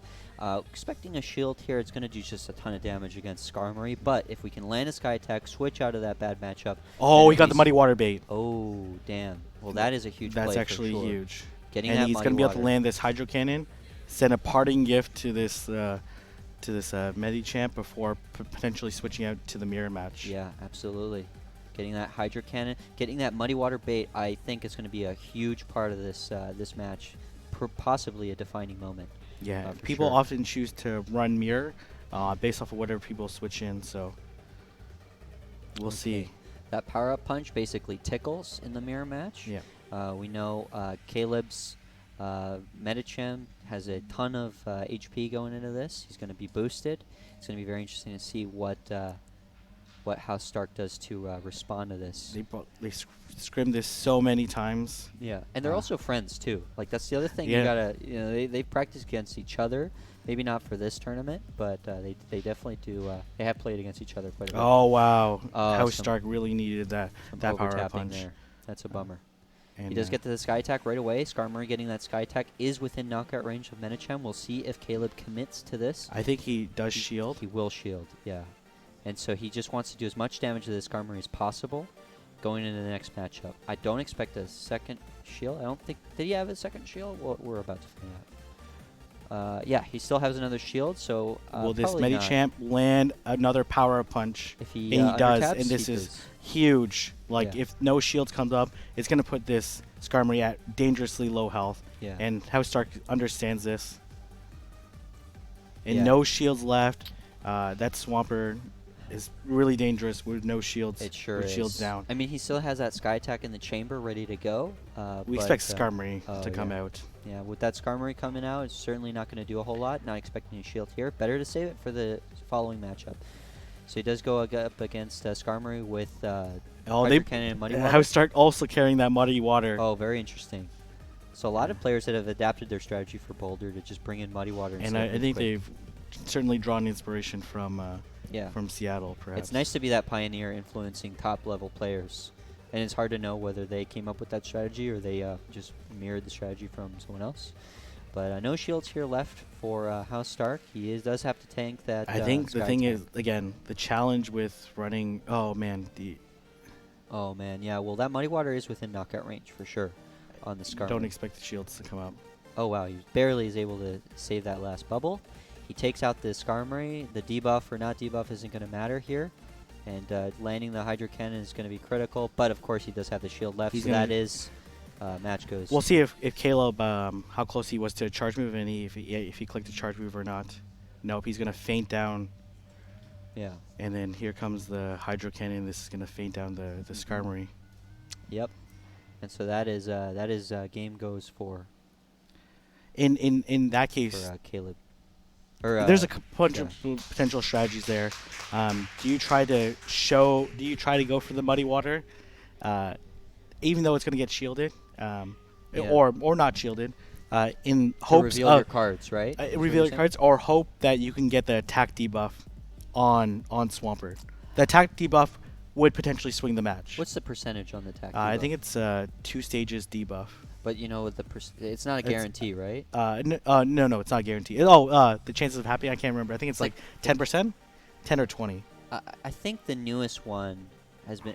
Expecting a shield here, it's going to do just a ton of damage against Skarmory, but if we can land a Sky Attack, switch out of that bad matchup. Oh, then we got at the least- Muddy Water bait. Oh, damn. Well, that is a huge That's play for actually sure. huge. Getting And that he's Muddy going to be able to Water. land this Hydro Cannon, send a parting gift to this Medichamp before potentially switching out to the mirror match. Yeah, absolutely. Getting that Hydra Cannon, getting that Muddy Water bait, I think is going to be a huge part of this this match, possibly a defining moment. Yeah, for people sure. often choose to run mirror based off of whatever people switch in, so we'll see. That power-up punch basically tickles in the mirror match. Yeah. We know Caleb's Medicham has a ton of HP going into this. He's going to be boosted. It's going to be very interesting to see what Housestark does to respond to this. They scrimmed this so many times. Yeah, and they're also friends too. Like that's the other thing. Yeah. You gotta, they practice against each other. Maybe not for this tournament, but they definitely do. They have played against each other quite a bit. Oh wow! How some- Stark really needed that Some power over-tapping punch. there. That's a bummer. And He does get to the Sky Attack right away. Skarmory getting that Sky Attack is within knockout range of Medicham. We'll see if Caleb commits to this. I think he does shield. He will shield, yeah. And so he just wants to do as much damage to this Skarmory as possible going into the next matchup. I don't expect a second shield. I don't think... Did he have a second shield? Well, we're about to find out. Yeah, he still has another shield, so... Will this probably not. Medichamp land another power punch? If he, And he does, undertaps, and this he is does. huge. Like, Yeah. if no shields comes up, it's going to put this Skarmory at dangerously low health. Yeah. And How Stark understands this. And Yeah. no shields left. That Swampert is really dangerous with no shields. It sure with is. shields down. I mean, he still has that Sky Attack in the chamber ready to go. We but, expect Skarmory oh, to come yeah. out. Yeah, with that Skarmory coming out, it's certainly not going to do a whole lot. Not expecting a shield here. Better to save it for the following matchup. So he does go up against Skarmory with Hydro Cannon and Muddy Water. How Stark also carrying that Muddy Water. Oh, very interesting. So a lot of players that have adapted their strategy for Boulder to just bring in Muddy Water. And instead I of think Quick. they've certainly drawn inspiration from Yeah. Seattle, perhaps. It's nice to be that pioneer influencing top-level players. And it's hard to know whether they came up with that strategy or they just mirrored the strategy from someone else. But no shields here left for Housestark. He does have to tank that. I think the Sky thing Attack. is, again, the challenge with running. Oh man, Oh man, yeah. Well, that Muddy Water is within knockout range for sure on the Skarmory. don't expect the shields to come up. Oh wow, he barely is able to save that last bubble. He takes out the Skarmory. The debuff or not debuff isn't going to matter here. And landing the Hydro Cannon is going to be critical. But of course, he does have the shield left, He's so gonna- that is match goes. We'll see if Caleb how close he was to a charge move and if he clicked a charge move or not. Nope, he's gonna feint down, Yeah. and then here comes the Hydro Cannon. This is gonna feint down the Skarmory. Yep. And so that is game goes for In that case, Caleb. Or, there's a bunch of potential strategies there. Do you try to go for the Muddy Water, even though it's going to get shielded, or not shielded, in to hopes reveal of your cards, right? Is what reveal you're your cards, or hope that you can get the attack debuff on Swampert. The attack debuff would potentially swing the match. What's the percentage on the attack? I debuff? think it's 2 stages debuff. But you know, with the it's not a guarantee, right? No, it's not guaranteed. The chances of happening, I can't remember. I think it's like 10%, 10 or 20. I think the newest one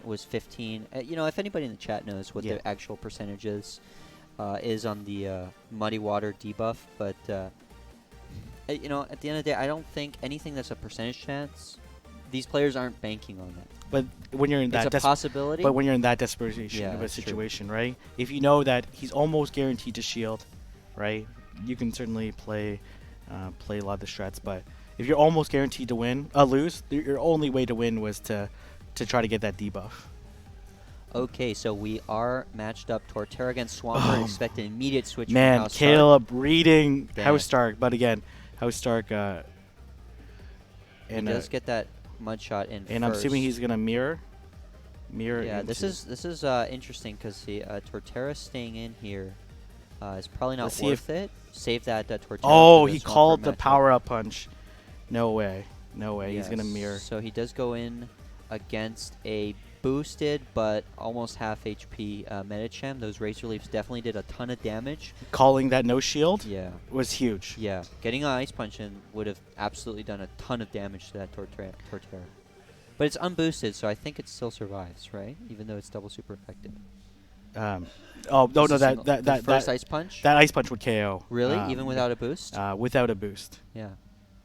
was 15. If anybody in the chat knows what Yeah. the actual percentage is on the Muddy Water debuff, but at the end of the day, I don't think anything that's a percentage chance. These players aren't banking on that. But when you're in that It's a possibility. But when you're in that desperation Yeah, of a that's true. situation, right? If you know that he's almost guaranteed to shield, right? You can certainly play a lot of the strats. But if you're almost guaranteed to lose, your only way to win was to try to get that debuff. Okay, so we are matched up. Torterra against Swampert. Expect an immediate switch. Man, from Housestark. Caleb reading Damn. Housestark, but again, Housestark. He does get that mud shot in. And first. I'm assuming he's gonna mirror. Yeah, into- this is interesting because the Torterra staying in here is probably not Let's see worth it. Save that Torterra. Oh, for the he Swampert called the matchup. power-up punch. No way. No way. He's gonna Yes, mirror. So he does go in against a boosted but almost half HP Medicham. Those Razor Leafs definitely did a ton of damage. Calling that no shield Yeah. was huge. Yeah. Getting an Ice Punch in would have absolutely done a ton of damage to that Torterra. But it's unboosted, so I think it still survives, right? Even though it's double super effective. Oh no, Just no, a single- that the first that Ice Punch? that ice punch would KO. Really? Even without a boost? Without a boost, Yeah.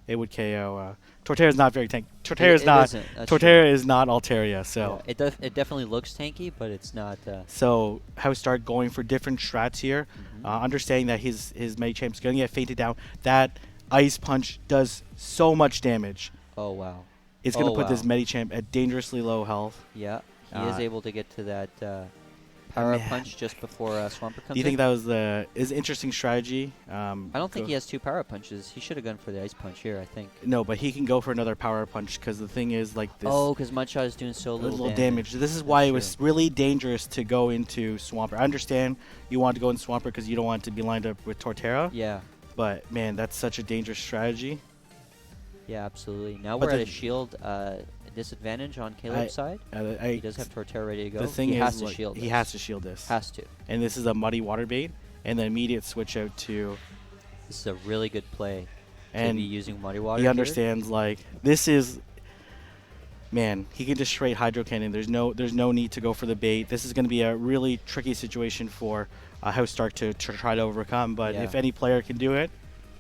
it would KO. Torterra's not very tanky. It Torterra's not. isn't, that's Torterra true. is not Altaria, so. Yeah, it definitely looks tanky, but it's not. So Housestark going for different strats here, Mhm. understanding that his Medichamp's going to get fainted down. That ice punch does so much damage. Oh wow. It's going to Oh, put this wow. Medichamp at dangerously low health. Yeah, he is able to get to that power man. punch just before Swampert comes Do you think in. that was is interesting strategy? I don't think he has 2 power punches. He should have gone for the ice punch here, I think. No, but he can go for another power punch because the thing is like this. Oh, because Mudshot is doing so little damage. This is why That's it was really dangerous to go into Swampert. I understand you want to go into Swampert because you don't want to be lined up with Torterra. Yeah, But man, that's such a dangerous strategy. yeah, absolutely. Now But we're at the- a shield disadvantage on Caleb's side. He does have Torterra ready to go. The thing he is, has to like, shield he this. has to shield this. Has to. And this is a muddy water bait, and the immediate switch out to, This is a really good play to and be using Muddy Water he here. understands like this is, man, he can just straight hydro cannon. There's no need to go for the bait. This is going to be a really tricky situation for Housestark to try to overcome. But Yeah. if any player can do it,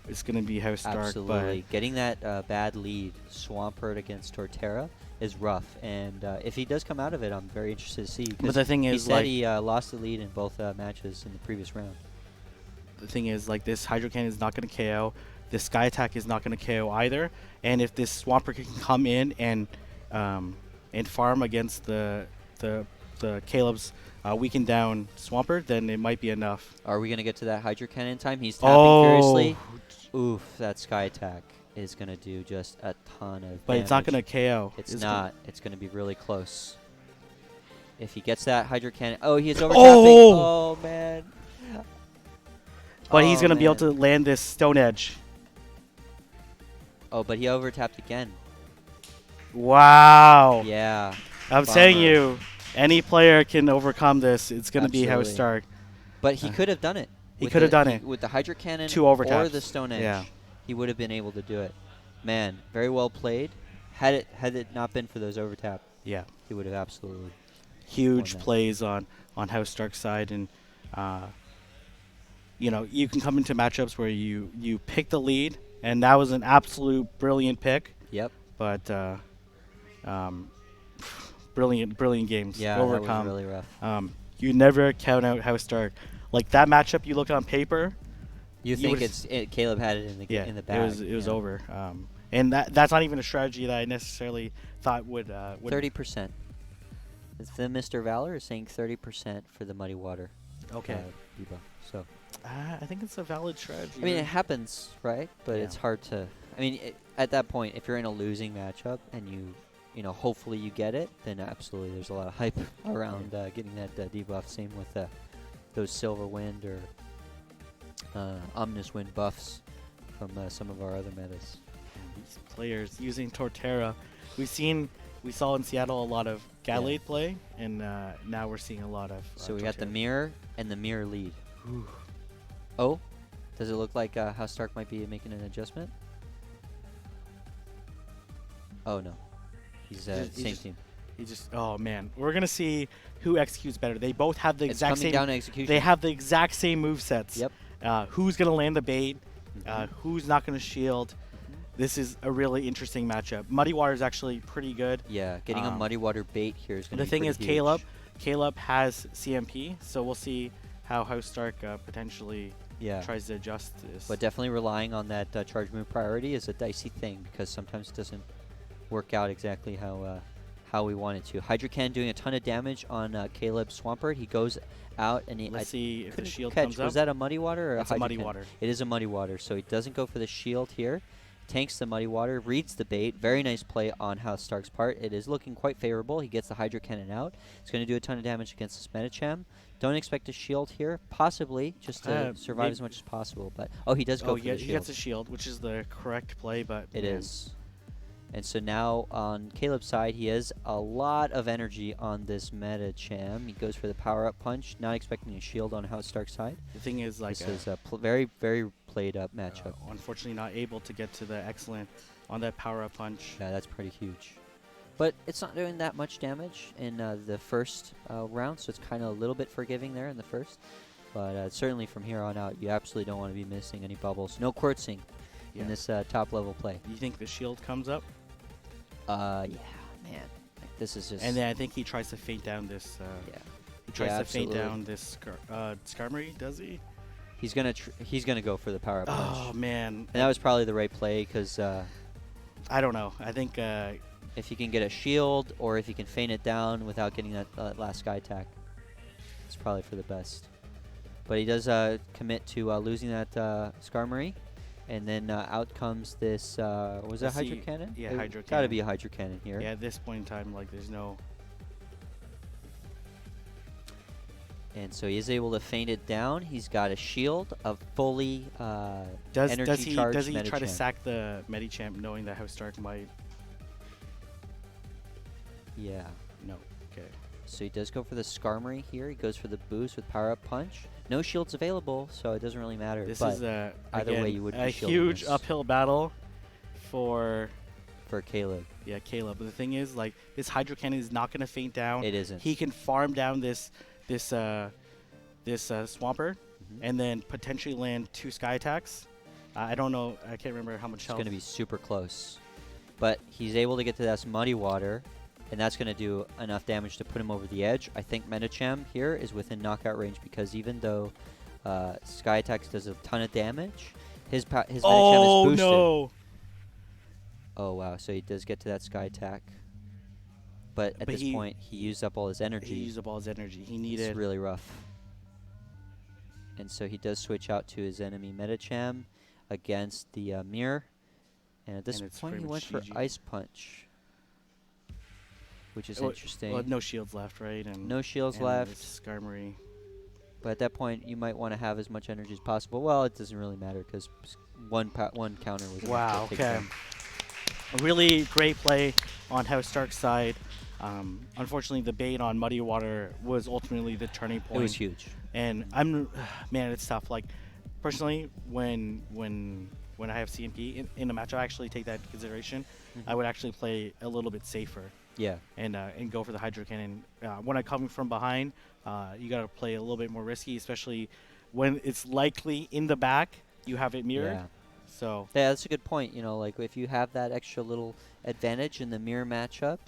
it's going to be Housestark. Absolutely. Getting that bad lead, Swampert against Torterra, is rough. And if he does come out of it, I'm very interested to see. 'cause But the thing he is, said like, he lost the lead in both matches in the previous round. the thing is, like, this hydro cannon is not going to KO. This sky attack is not going to KO either. And if this Swampert can come in and farm against the Caleb's weakened down Swampert, then it might be enough. Are we going to get to that Hydro Cannon in time? He's tapping furiously. Oof, that sky attack is going to do just a ton of But damage. it's not going to KO. It's gonna- not. It's going to be really close. If he gets that Hydro Cannon. Oh, he is overtapping. Oh! Oh, man. But he's Oh, going to be able man. to land this Stone Edge. Oh, but he overtapped again. Wow. Yeah. I'm saying Bummer. you, any player can overcome this. It's going to be Absolutely. Housestark. But he could have done it. He With could have the- done he- it. With the Hydro Cannon 2 or overtaps. the Stone Edge, Yeah. he would have been able to do it. Man, very well played. Had it not been for those overtap, Yeah. he would have absolutely. Huge Won that. plays on Housestark's side. And, you know, you can come into matchups where you pick the lead, and that was an absolute brilliant pick. Yep. But brilliant games. Yeah, to that was overcome. really rough. You never count out Housestark. Like that matchup, you look on paper. You you think would've Caleb had it in the Yeah, in the bag? it was yeah. over. And that's not even a strategy that I necessarily thought would. 30%. The Mr. Valor is saying 30% for the Muddy Water. Okay. Debuff. So I think it's a valid strategy. I mean, it happens, right? But Yeah. it's hard to. I mean, at that point, if you're in a losing matchup and you know, hopefully you get it, then absolutely, there's a lot of hype around getting that debuff. Same with those Silver Wind or Ominous Wind buffs from some of our other metas. These players using Torterra, we saw in Seattle a lot of Gallade play, and now we're seeing a lot of. So we got the Torterra. mirror and the mirror lead. Oh, does it look like Housestark might be making an adjustment? Oh no, he's He's same just- team. He just, oh man, we're gonna see who executes better. They both have the It's exact coming same. down to execution. They have the exact same movesets. Yep. Who's gonna land the bait? Mhm. Who's not gonna shield? This is a really interesting matchup. Muddy Water is actually pretty good. Yeah, getting a Muddy Water bait here is going to The be thing pretty is, huge. Caleb has CMP, so we'll see how Housestark potentially Yeah. tries to adjust this. But definitely relying on that charge move priority is a dicey thing because sometimes it doesn't work out exactly how we want it to. Hydro Cannon doing a ton of damage on Caleb Swampert. He goes out and Let's see if the shield catch. comes up. Was that a Muddy Water or That's a a Hydro Muddy Cannon? Water. It is a Muddy Water, so he doesn't go for the shield here. Tanks the Muddy Water, reads the bait. Very nice play on Housestark's part. It is looking quite favorable. He gets the Hydro Cannon out. It's going to do a ton of damage against this Medicham. Don't expect a shield here, possibly, just to survive as much as possible. But he does go for the shield. He gets a shield, which is the correct play, but It is. And so now on Caleb's side, he has a lot of energy on this Medicham. He goes for the power-up punch, not expecting a shield on Housestark's side. The thing is, like, This is a very, very played-up matchup. Unfortunately, not able to get to the excellent on that power-up punch. Yeah, that's pretty huge. But it's not doing that much damage in the first round, so it's kind of a little bit forgiving there in the first. But certainly from here on out, you absolutely don't want to be missing any bubbles. No quartzing in this top-level play. You think the shield comes up? Yeah, man. Like, this is just... And then I think he tries to feint down this... yeah. He tries to absolutely. feint down this Skarmory, does he? He's gonna go for the power-up punch. Oh, man. And that was probably the right play, because... I don't know. I think... if you can get a shield, or if you can feint it down without getting that last Sky Attack, it's probably for the best. But he does commit to losing that Skarmory, and then out comes this, was that Hydro Cannon? Yeah, Hydro Gotta Cannon. be a Hydro Cannon here. Yeah, at this point in time, like, there's no... And so he is able to feint it down. He's got a shield of fully energy charged Does he try to Medicham. sack the Medicham knowing that Housestark might... Yeah. No. Okay. So he does go for the Skarmory here. He goes for the boost with power-up punch. No shields available, so it doesn't really matter. This but is either again, way, you would be a shielding huge this uphill battle for Caleb. Caleb. But the thing is, like, this Hydro Cannon is not going to faint down. It isn't. He can farm down this Swampert and then potentially land 2 Sky Attacks. I don't know. I can't remember how much It's health. going to be super close. But he's able to get to that Muddy Water, and that's going to do enough damage to put him over the edge. I think Medicham here is within knockout range because even though Sky Attacks does a ton of damage, his Medicham is boosted. No! Oh, wow. So he does get to that Sky Attack. But at this point, he used up all his energy. He used up all his energy. He needed... It's really rough. And so he does switch out to his enemy Medicham against the Mirror. And at this point, he went for Ice Punch, which is interesting. Well, no shields left, right? And no shields left. Skarmory. But at that point, you might want to have as much energy as possible. Well, it doesn't really matter because one counter was enough Wow, to take okay. them. A really great play on Housestark's side. Unfortunately, the bait on Muddy Water was ultimately the turning point. It was huge. And man, it's tough. Like, personally, when I have CMP in a match, I actually take that into consideration. I would actually play a little bit safer. Yeah. And go for the Hydro Cannon. When I'm coming from behind, you got to play a little bit more risky, especially when it's likely in the back you have it mirrored. Yeah. So yeah, that's a good point. You know, like if you have that extra little advantage in the mirror matchup,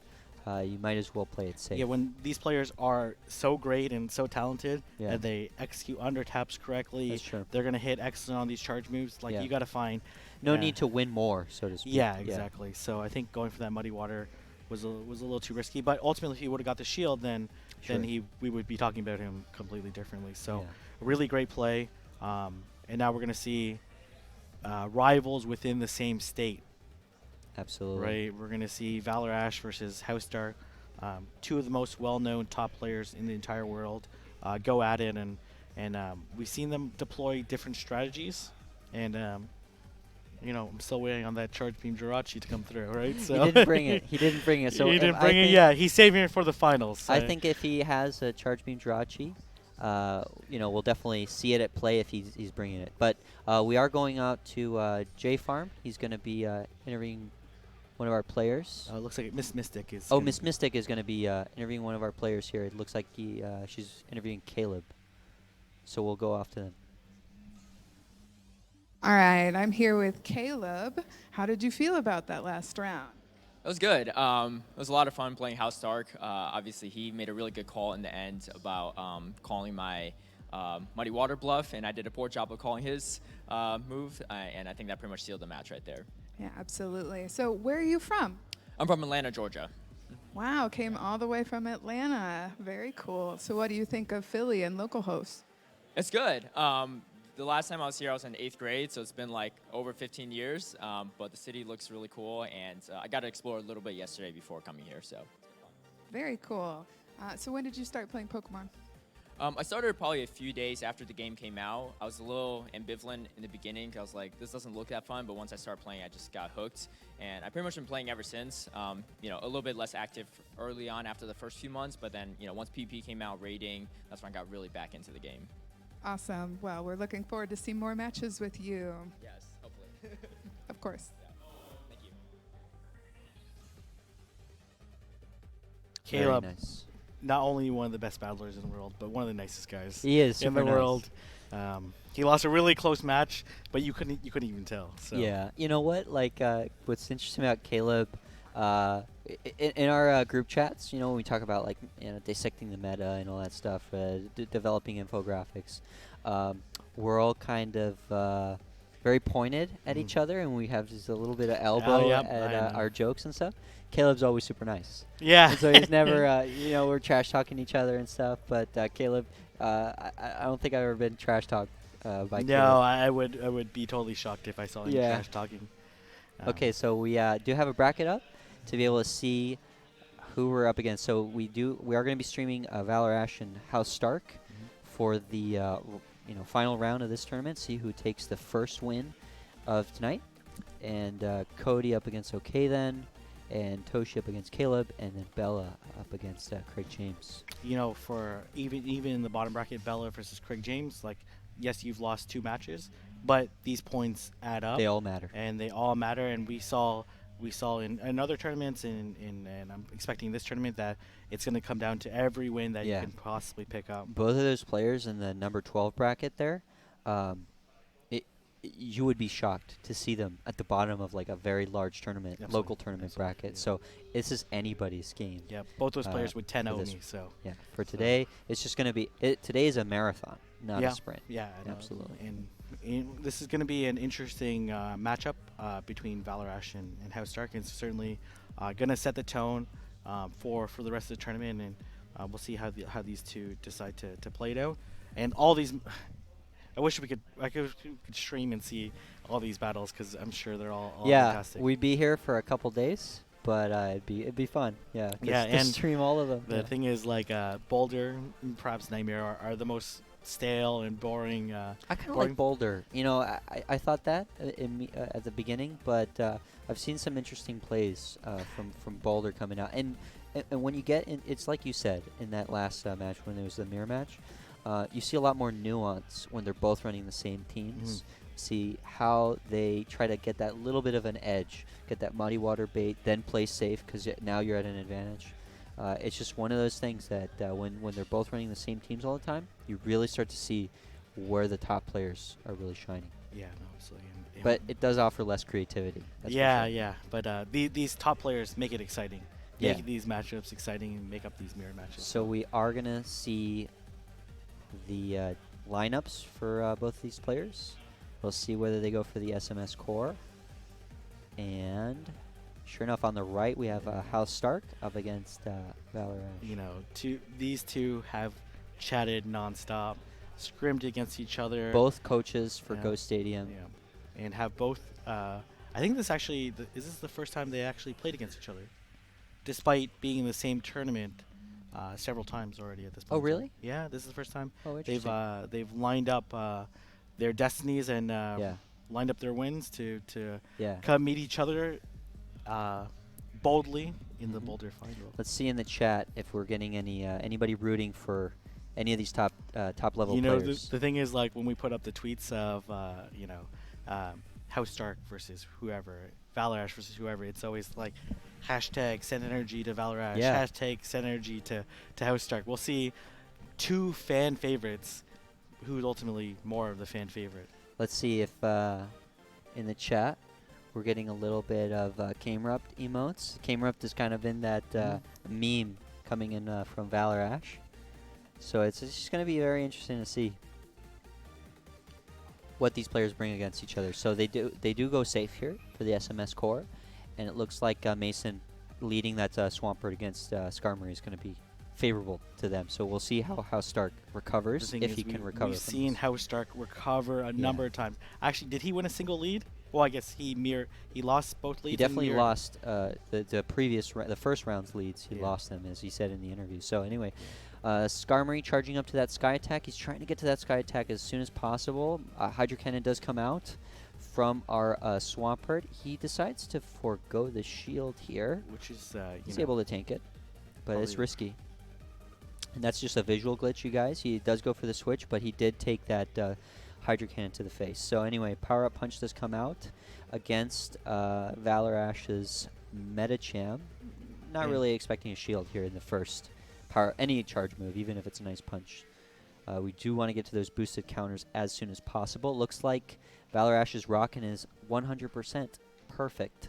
you might as well play it safe. yeah, when these players are so great and so talented Yeah. that they execute under taps correctly, That's true. they're gonna hit excellent on these charge moves. Like Yeah. you got to find No need to win more, so to speak. Yeah, exactly. So I think going for that Muddy Water was a little too risky. But ultimately, if he would have got the shield, then Sure. we would be talking about him completely differently. So Yeah. a really great play. And now we're gonna see rivals within the same state. Absolutely. Right, we're gonna see ValorAsh versus Housestark, 2 of the most well-known top players in the entire world, go at it, and we've seen them deploy different strategies, and you know, I'm still waiting on that Charge Beam Jirachi to come through, right? So He didn't bring it. He didn't bring it. So he didn't I bring it. think- Yeah, he's saving it for the finals. I think if he has a Charge Beam Jirachi, you know, we'll definitely see it at play if he's bringing it. But we are going out to J Farm. He's going to be interviewing one of our players. it looks like Miss Mystic is. Oh, gonna- Miss Mystic is going to be interviewing one of our players here. It looks like she's interviewing Caleb. So we'll go off to them. All right, I'm here with Caleb. How did you feel about that last round? It was good. It was a lot of fun playing Housestark. Obviously, he made a really good call in the end about calling my Muddy Water Bluff, and I did a poor job of calling his move, and I think that pretty much sealed the match right there. Yeah, absolutely. So where are you from? I'm from Atlanta, Georgia. Wow, came all the way from Atlanta. Very cool. So what do you think of Philly and local hosts? It's good. The last time I was here, I was in 8th grade, so it's been like over 15 years. But the city looks really cool, and I got to explore a little bit yesterday before coming here. So, Very cool. So when did you start playing Pokemon? I started probably a few days after the game came out. I was a little ambivalent in the beginning 'cause I was like, this doesn't look that fun. But once I started playing, I just got hooked, and I pretty much been playing ever since. You know, a little bit less active early on after the first few months, but then once PP came out, raiding, that's when I got really back into the game. Awesome. Well, we're looking forward to see more matches with you. Yes, hopefully. Of course. Thank you. Caleb, Very nice. not only one of the best battlers in the world, but one of the nicest guys He is in the super nice. world. He lost a really close match, but you couldn't even tell. So. Yeah, you know what? Like, what's interesting about Caleb, in our group chats, when we talk about like dissecting the meta and all that stuff, developing infographics, we're all kind of very pointed at each other, and we have just a little bit of elbow yep, at I know. our jokes and stuff. Caleb's always super nice. Yeah. And so he's never, we're trash talking each other and stuff. But Caleb, I don't think I've ever been trash talked by No, Caleb. I would be totally shocked if I saw him Yeah. trash talking. Okay, so we do have a bracket up to be able to see who we're up against. So we are going to be streaming ValorAsh and Housestark for the final round of this tournament. See who takes the first win of tonight. And Cody up against OK then, and Toshi up against Caleb, and then Bella up against Craig James. For even in the bottom bracket, Bella versus Craig James, like, yes, you've lost 2 matches, but these points add up. They all matter. And they all matter. And we saw in other tournaments, and I'm expecting this tournament that it's going to come down to every win that you can possibly pick up. Both of those players in the number 12 bracket there, you would be shocked to see them at the bottom of like a very large tournament, Absolutely. local tournament bracket. Yeah. So this is anybody's game. Yeah, both those players would 10-0 this- me. So Yeah, for today, it's just going to be today is a marathon, not yeah, a sprint. Yeah, I know. Absolutely. And this is going to be an interesting matchup between ValorAsh and Housestark. It's certainly going to set the tone for the rest of the tournament, and we'll see how these two decide to play it out. And all these, I wish we could stream and see all these battles, because I'm sure they're all fantastic. We'd be here for a couple days, but it'd be fun. Yeah, Yeah, to and stream all of them. The thing is, like, Boulder, perhaps Nightmare are the most stale and boring. I kind of boring- like Boulder. I thought that at the beginning, but I've seen some interesting plays from Boulder coming out. And when you get in, it's like you said in that last match when there was the mirror match, you see a lot more nuance when they're both running the same teams. See how they try to get that little bit of an edge, get that muddy water bait, then play safe because now you're at an advantage. It's just one of those things that when they're both running the same teams all the time, you really start to see where the top players are really shining. Yeah, no, absolutely. And But it does offer less creativity. That's for yeah, sure. yeah. But these top players make it exciting. Yeah. Make these matchups exciting and make up these mirror matches. So we are going to see the lineups for both these players. We'll see whether they go for the SMS core. And sure enough, on the right, we have Housestark up against ValorAsh. These two have chatted nonstop, scrimmed against each other. Both coaches for Yeah. Ghost Stadium. Yeah, and have both. I think this actually is this the first time they actually played against each other, despite being in the same tournament several times already at this point. Oh, really? Yeah, this is the first time Oh, interesting. they've lined up their destinies and Yeah. lined up their wins to Yeah. come meet each other boldly in the Mhm. Boulder final. Let's see in the chat if we're getting anybody rooting for any of these top level players. The thing is, like, when we put up the tweets of Housestark versus whoever, ValorAsh versus whoever, it's always like hashtag send energy to ValorAsh, Yeah. hashtag send energy to Housestark. We'll see 2 fan favorites, who's ultimately more of the fan favorite. Let's see if in the chat we're getting a little bit of Camerupt emotes. Camerupt has kind of been that meme coming in from ValorAsh. So it's just going to be very interesting to see what these players bring against each other. So they do go safe here for the SMS core, and it looks like Mason leading that Swampert against Skarmory is going to be favorable to them. So we'll see how Stark recovers, if he can recover. We've seen Housestark recover a number of times. Actually, did he win a single lead? Well, I guess he lost both leads. He definitely lost the first round's leads. He lost them, as he said in the interview. So anyway, Skarmory charging up to that Sky Attack. He's trying to get to that Sky Attack as soon as possible. Hydro Cannon does come out from our Swampert. He decides to forego the shield here. Which is, he's able to tank it, but it's risky. And that's just a visual glitch, you guys. He does go for the switch, but he did take that Hydro Cannon to the face. So anyway, Power Up Punch does come out against ValorAsh's Medicham. Not really expecting a shield here in the first any charge move, even if it's a nice punch. We do want to get to those boosted counters as soon as possible. Looks like ValorAsh is rocking his 100% perfect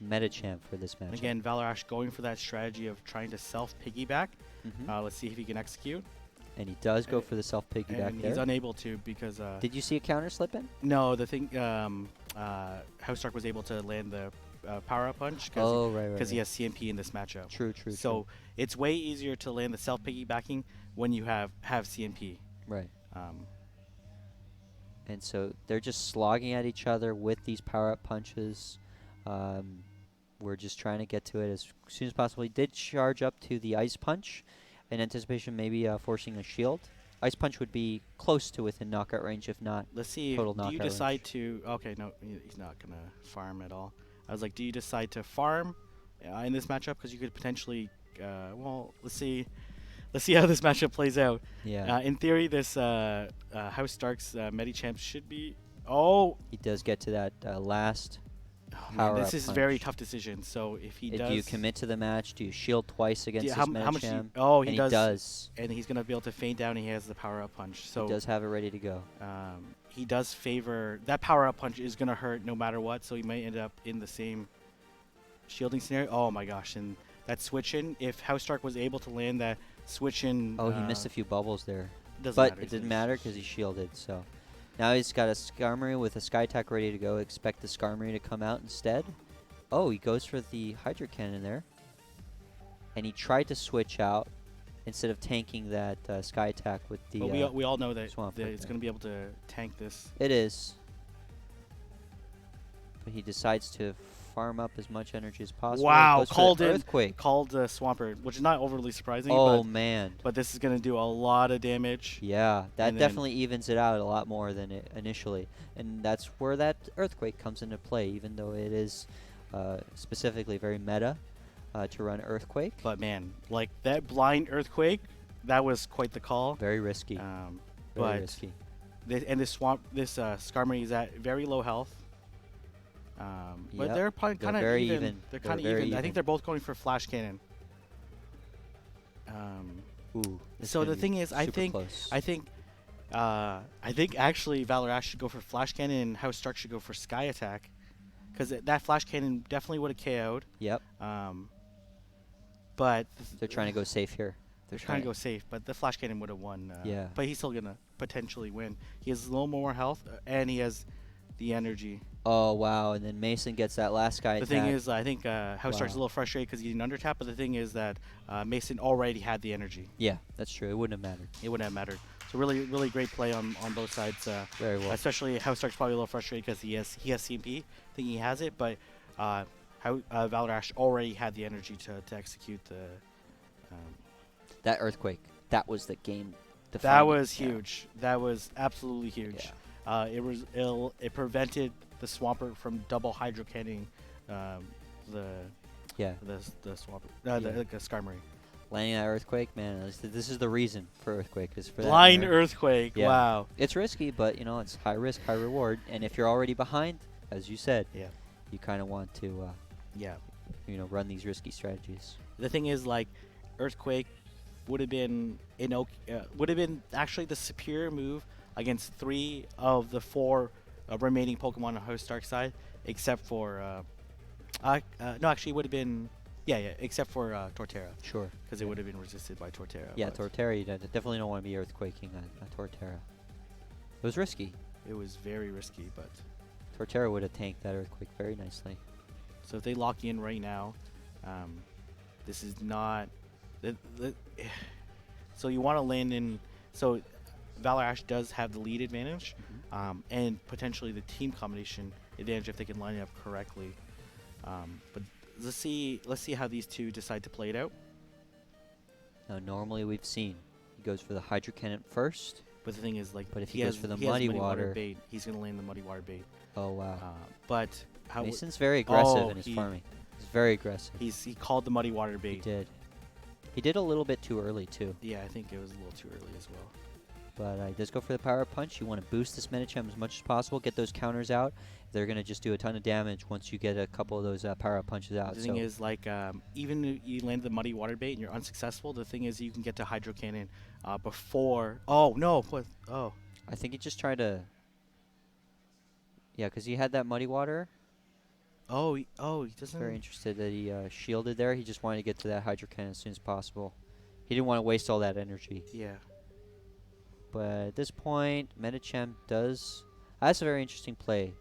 Medicham for this match. Again, ValorAsh going for that strategy of trying to self-piggyback. Let's see if he can execute. And he does go for the self-piggyback and there. He's unable to because... Did you see a counter slip in? No, the thing... Housestark was able to land the power-up punch because he has CMP in this matchup. True. So it's way easier to land the self-piggybacking when you have CMP. Right. And so they're just slogging at each other with these power-up punches. We're just trying to get to it as soon as possible. He did charge up to the Ice Punch in anticipation, maybe forcing a shield. Ice Punch would be close to within knockout range, if not Let's see. total Do knockout you decide to... Okay, no, he's not going to farm at all. I was like, do you decide to farm in this matchup? Because you could potentially... well, let's see. Let's see how this matchup plays out. Yeah. In theory, this Housestark's Medicham should be... Oh! He does get to that last... Oh, man, this is a very tough decision. So if he does... Do you commit to the match? Do you shield twice against this how much? He does. And he's going to be able to feint down. And he has the power-up punch. So he does have it ready to go. He does favor... That power-up punch is going to hurt no matter what. So he might end up in the same shielding scenario. Oh, my gosh. And that switch-in, if Housestark was able to land that switch-in... Oh, he missed a few bubbles there. But it didn't matter because he shielded, so... Now he's got a Skarmory with a Sky Attack ready to go. Expect the Skarmory to come out instead. Oh, he goes for the Hydro Cannon there. And he tried to switch out instead of tanking that Sky Attack with the But we all know that it's right going to be able to tank this. It is. But he decides to farm up as much energy as possible. Wow, called Earthquake. Called Swampert, which is not overly surprising. Oh, man. But this is going to do a lot of damage. Yeah, that definitely evens it out a lot more than it initially. And that's where that Earthquake comes into play, even though it is specifically very meta to run Earthquake. But, man, like that blind Earthquake, that was quite the call. Very risky. Very risky. This Skarmory is at very low health. But they're kind of even. They're kind of even. I think they're both going for Flash Cannon. Ooh. So the thing is, I think actually ValorAsh should go for Flash Cannon and Housestark should go for Sky Attack, because that Flash Cannon definitely would have KO'd. Yep. But they're trying to go safe here. They're trying to go safe, but the Flash Cannon would have won. Yeah. But he's still gonna potentially win. He has a little more health, and he has the energy. Oh, wow. And then Mason gets that last Sky Attack. The thing is, I think Housestark's a little frustrated because he didn't undertap, but the thing is that Mason already had the energy. Yeah, that's true. It wouldn't have mattered. It wouldn't have mattered. So really, really great play on both sides. Very well. Especially Housestark's probably a little frustrated because he has CMP. I think he has it, but ValorAsh already had the energy to execute the... that Earthquake, that was the game. That was huge. That was absolutely huge. Yeah. It prevented the Swampert from double Hydro Canning the Swampert, the Skarmory. Landing that Earthquake, man, this is the reason for Earthquake. Is for blind Earthquake. Yeah. Wow. It's risky, but it's high risk, high reward. And if you're already behind, as you said, you kind of want to, run these risky strategies. The thing is, like, Earthquake would have been actually the superior move against 3 of the 4 remaining Pokemon on Housestark's side, except for no, actually, it would have been Yeah, except for Torterra, Sure. because it would have been resisted by Torterra. Yeah, but Torterra, you definitely don't want to be earthquaking a Torterra. It was risky. It was very risky, but Torterra would have tanked that earthquake very nicely. so if they lock in right now, this is not. So you want to land in. So ValorAsh does have the lead advantage, and potentially the team combination advantage if they can line it up correctly. But let's see how these two decide to play it out. Now, normally we've seen he goes for the Hydro Cannon first. But the thing is, like, But if he he goes has for the he has muddy water- bait, he's gonna land the muddy water bait. Oh, wow. But how Mason's very aggressive Oh, in his he- farming. He's very aggressive. he called the muddy water He bait. did. He did a little bit too early, too. Yeah, I think it was a little too early as well. But he does go for the Power Punch. You want to boost this Medicham as much as possible, get those counters out. They're going to just do a ton of damage once you get a couple of those Power Punches out. The thing is, like, even if you land the muddy water bait and you're unsuccessful, the thing is you can get to Hydro Cannon before. Oh no! What? Oh. I think he just tried to... Yeah, because he had that Muddy Water. Oh, he doesn't. Very interested that he shielded there. He just wanted to get to that Hydro Cannon as soon as possible. He didn't want to waste all that energy. Yeah. But at this point, Medicham does... That's a very interesting play.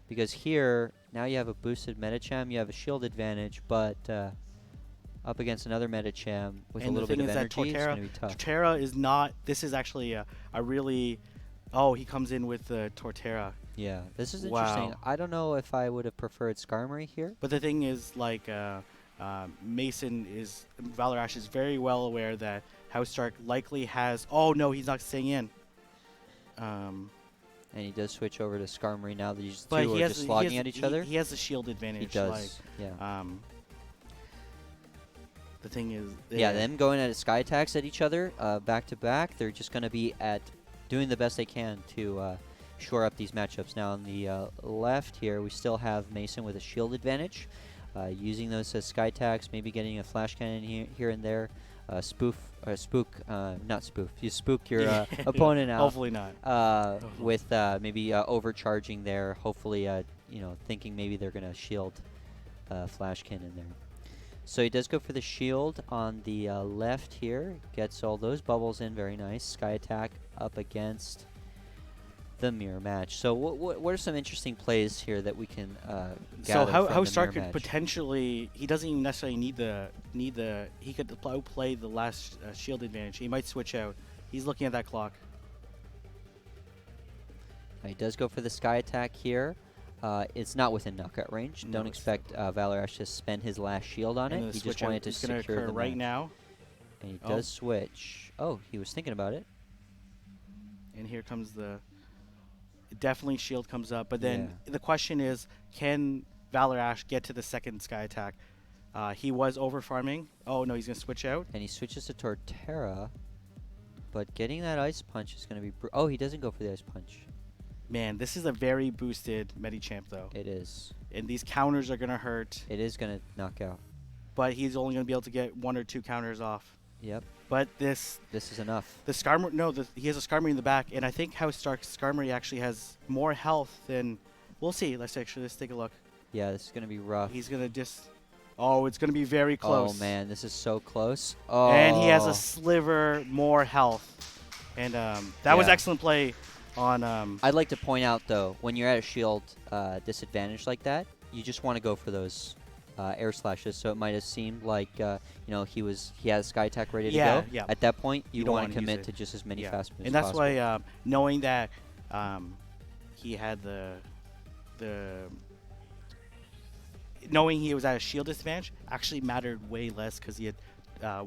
Because here, now you have a boosted Medicham, you have a shield advantage, but up against another Medicham with a And little the bit thing of is energy, that it's going to be tough. Torterra is not. This is actually a really. Oh, he comes in with the Torterra. Yeah, this is Wow. interesting. I don't know if I would have preferred Skarmory here. But the thing is, like, ValorAsh is very well aware that Housestark likely has. Oh no, he's not staying in. And he does switch over to Skarmory now that these But two he are has just slogging at each other. He has the shield advantage. He does, yeah. The thing is, Yeah, them going at sky attacks at each other back to back. They're just going to be at doing the best they can to shore up these matchups. Now on the left here, we still have Mason with a shield advantage, using those as sky attacks, maybe getting a flash cannon here and there. Not spoof. You spook your opponent out. Hopefully not. With maybe overcharging there. Hopefully, thinking maybe they're going to shield flash cannon there. So he does go for the shield on the left here. Gets all those bubbles in. Very nice. Sky attack up against the mirror match. So what are some interesting plays here that we can gather So from how the Stark mirror could match? potentially, he doesn't even necessarily need the he could outplay the last shield advantage. He might switch out. He's looking at that clock. He does go for the sky attack here. It's not within knockout range. No, Don't it's expect ValorAsh to spend his last shield on And it. the He switch just wanted out to is going to secure occur the right match. now. And he Oh. does switch. Oh, he was thinking about it. And here comes the definitely shield comes up. But then Yeah. the question is, can ValorAsh get to the second sky attack? He was over farming. Oh no, he's going to switch out. And he switches to Torterra. But getting that ice punch is going to be... Oh, he doesn't go for the ice punch. Man, this is a very boosted Medicham though. It is. And these counters are going to hurt. It is going to knock out. But he's only going to be able to get 1 or 2 counters off. Yep. But this This is enough. The Skarmory, no, he has a Skarmory in the back, and I think Housestark's Skarmory actually has more health than. We'll see. Let's take a look. Yeah, this is going to be rough. He's gonna just. Oh, it's gonna be very close. Oh, man. This is so close. Oh. And he has a sliver more health, and that was Yeah. excellent play on. I'd like to point out, though, when you're at a shield disadvantage like that, you just want to go for those air slashes. So it might have seemed like he has sky attack ready to Yeah, go. yeah. At that point, you don't want wanna to use commit it. to just as many Yeah. fast moves And as that's possible. why knowing that he had knowing he was at a shield disadvantage actually mattered way less because he had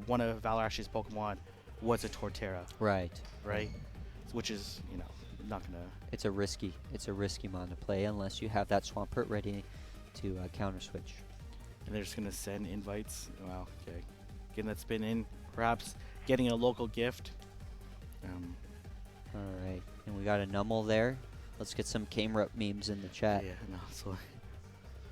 one of ValorAsh's Pokemon was a Torterra, Right. right? Which is not gonna. It's a risky mon to play unless you have that Swampert ready to counter switch. And they're just gonna send invites. Wow. Okay. Getting that spin in, perhaps getting a local gift. All right. And we got a Numble there. Let's get some Camerupt memes in the chat. Yeah. No. So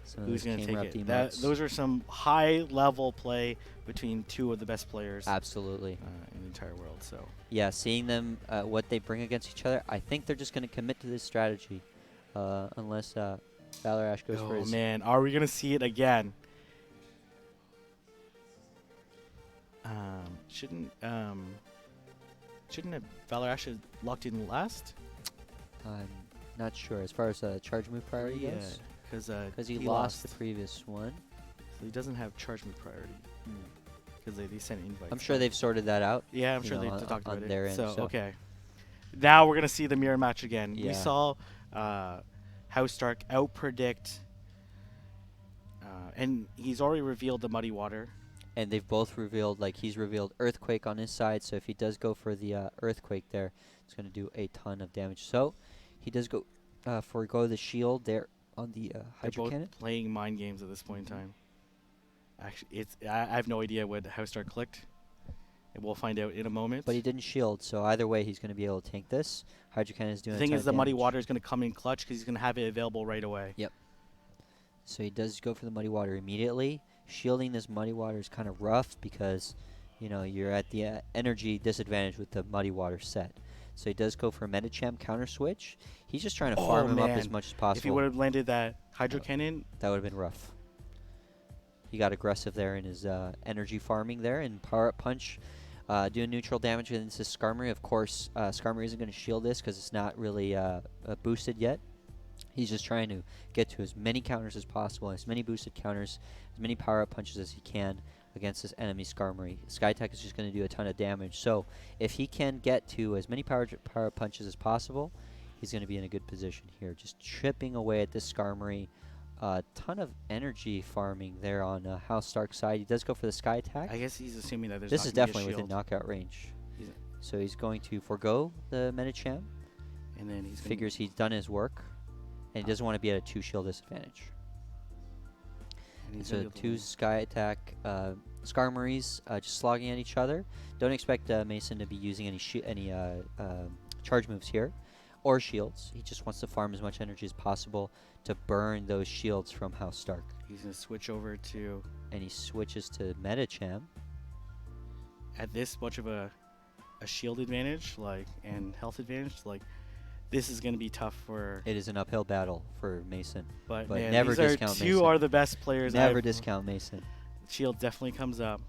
Some of who's those gonna take Camerupt it? emotes. Those are some high-level play between two of the best players Absolutely. in the entire world. So. Yeah, seeing them, what they bring against each other, I think they're just going to commit to this strategy. Unless ValorAsh goes for Oh his... man, are we gonna see it again? Shouldn't have ValorAsh have locked in last? I'm not sure as far as charge move priority goes. Because Because he lost the previous one. So he doesn't have charge move priority. Because they sent invites. I'm sure they've sorted that out. Yeah, I'm you sure know, they've on- talked on about it. their end, So, so- okay. Now we're going to see the mirror match again. We Yeah. saw Housestark outpredict, and he's already revealed the Muddy Water. And they've both revealed, like, he's revealed Earthquake on his side, so if he does go for the Earthquake there, it's going to do a ton of damage. So he does go forego the shield there on the They're Hydro both Cannon. playing mind games at this point in time. Actually, I have no idea what Housestark clicked. And we'll find out in a moment. But he didn't shield, so either way, he's going to be able to tank this. Hydro Cannon is doing The a thing ton is, of the Muddy damage. Water is going to come in clutch because he's going to have it available right away. Yep. So he does go for the Muddy Water immediately. Shielding this Muddy Water is kind of rough because, you know, you're at the energy disadvantage with the Muddy Water set. So he does go for a Metachamp counter switch. He's just trying to farm him up as man. much as If he possible. would have landed that Hydro Cannon, That would have been rough. He got aggressive there in his energy farming there, and Power Up Punch doing neutral damage against his Skarmory. Of course, Skarmory isn't going to shield this because it's not really boosted yet. He's just trying to get to as many counters as possible, as many boosted counters, as many Power Up Punches as he can against this enemy Skarmory. Skytech is just going to do a ton of damage. So if he can get to as many Power Up Punches as possible, he's going to be in a good position here. Just chipping away at this Skarmory. A ton of energy farming there on Housestark's side. He does go for the Sky Attack. I guess he's assuming that there's This not is gonna be a definitely within shield. knockout range. He's- So he's going to forego the Metachamp. And then he's Figures he's done his work. And he doesn't want to be at a 2 shield disadvantage. he's So gonna be able to 2 win. Sky Attack Skarmories just slogging at each other. Don't expect Mason to be using any charge moves here or shields. He just wants to farm as much energy as possible to burn those shields from Housestark. He's going to switch over to, And he switches to Metachamp. at this much of a shield advantage, like, and health advantage, like, this is going to be tough for, It is an uphill battle for Mason. but but man, never these are discount two Mason. are the best players. Never I've- discount Mason. Shield definitely comes up.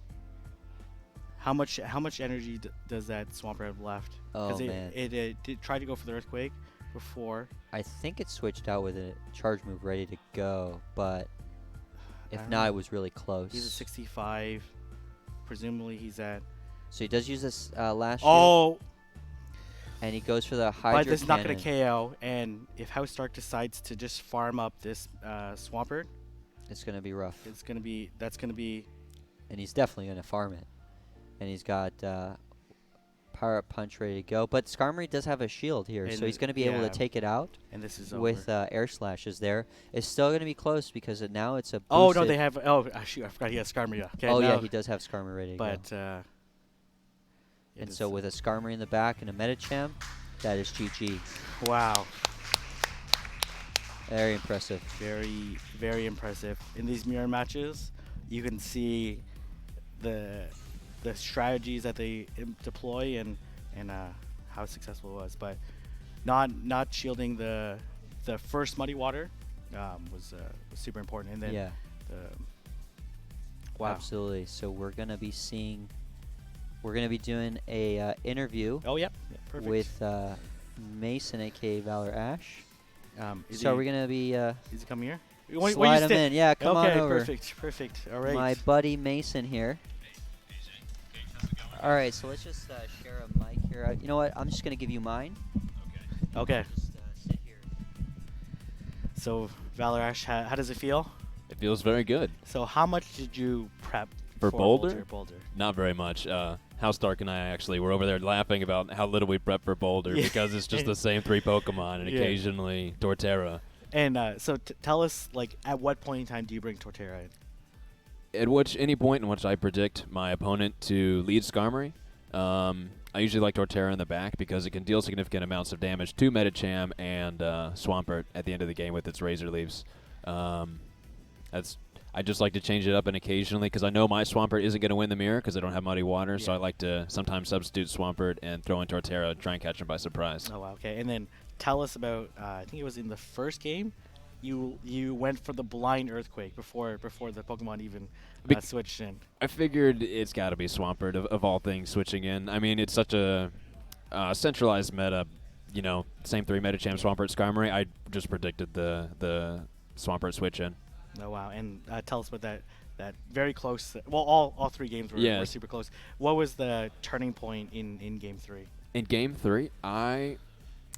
How much energy does that Swampert have left? Oh, it, man. it did try to go for the Earthquake before. I think it switched out with a charge move ready to go, but if I don't not, know. it was really close. He's at 65. Presumably he's at. So he does use this last shield, Oh, and he goes for the Hydro but this is not Cannon. going to KO. And if Housestark decides to just farm up this Swampert, It's going to be rough. that's going to be. And he's definitely going to farm it. And he's got Power Up Punch ready to go. But Skarmory does have a shield here, so And he's going to be able to yeah. take it out And this is with over. Air Slashes there. It's still going to be close because now it's a Oh no, boosted- they have. Oh shoot, I forgot he has Skarmory. Okay, Oh, yeah, now- he does have Skarmory ready to go. But it And is- so with a Skarmory in the back and a Metachamp, that is GG. wow, Very impressive. very very impressive. In these mirror matches, you can see the strategies that they deploy and how successful it was. But not shielding the first Muddy Water was super important. And then Yeah, wow. absolutely. So we're going to be doing a interview Oh yep, perfect. with Mason, aka ValorAsh. Is So he, we're going to be is he coming here? When you slide him sta- in. Yeah, come okay, on over. perfect. All right. My buddy Mason here. All right, so let's just share a mic here. You know what? I'm just going to give you mine. Okay. Just sit here. So ValorAsh, how does it feel? It feels very good. So how much did you prep For Boulder? Boulder. Not very much. Housestark and I actually were over there laughing about how little we prep for Boulder Yeah. because it's just the same 3 Pokemon and Yeah. occasionally Torterra. And so tell us, like, at what point in time do you bring Torterra in? At any point in which I predict my opponent to lead Skarmory, I usually like Torterra in the back because it can deal significant amounts of damage to Metacham and Swampert at the end of the game with its Razor Leaves. I just like to change it up and occasionally because I know my Swampert isn't going to win the mirror because I don't have Muddy Water, so Yeah. I like to sometimes substitute Swampert and throw in Torterra and try and catch him by surprise. Oh, wow, okay. And then tell us about, I think it was in the first game, you went for the blind earthquake before the Pokemon even switched in. I figured it's got to be Swampert of all things switching in. I mean, it's such a centralized meta. You know, same 3 Medicham, Swampert, Skarmory. I just predicted the Swampert switch in. Oh wow! And tell us about that very close. Well, all 3 games were super close. What was the turning point in Game 3? In Game 3, I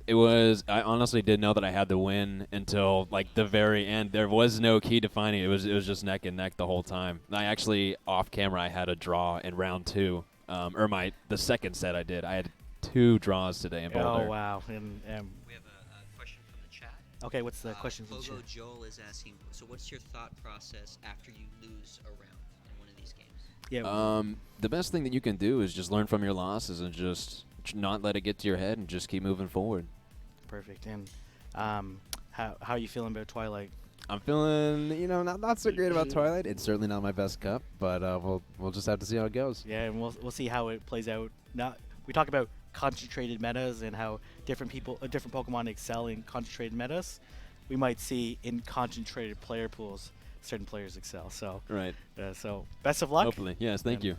honestly didn't know that I had the win until like the very end. There was no key defining. It was just neck and neck the whole time. I actually off camera I had a draw in round 2, or the second set I did. I had 2 draws today in Boulder. Oh wow! And We have a question from the chat. okay, what's the question from the Pogo chat? Joel is asking, so what's your thought process after you lose a round in one of these games? Yeah. The best thing that you can do is just learn from your losses and just not let it get to your head and just keep moving forward. Perfect. And how are you feeling about Twilight? I'm feeling, not so great about Twilight. It's certainly not my best cup, but we'll just have to see how it goes. Yeah, and we'll see how it plays out. Now we talk about concentrated metas and how different Pokemon excel in concentrated metas. We might see in concentrated player pools certain players excel. So Right. So best of luck. Hopefully. Yes, thank you.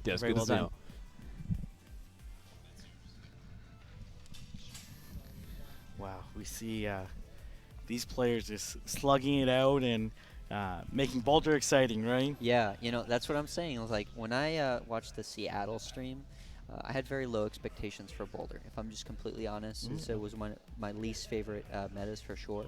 Yes, Very good well to see done. you. Wow, we see these players just slugging it out and making Boulder exciting, right? Yeah, that's what I'm saying. I was like, when I watched the Seattle stream, I had very low expectations for Boulder, if I'm just completely honest. So it was my least favorite metas for sure.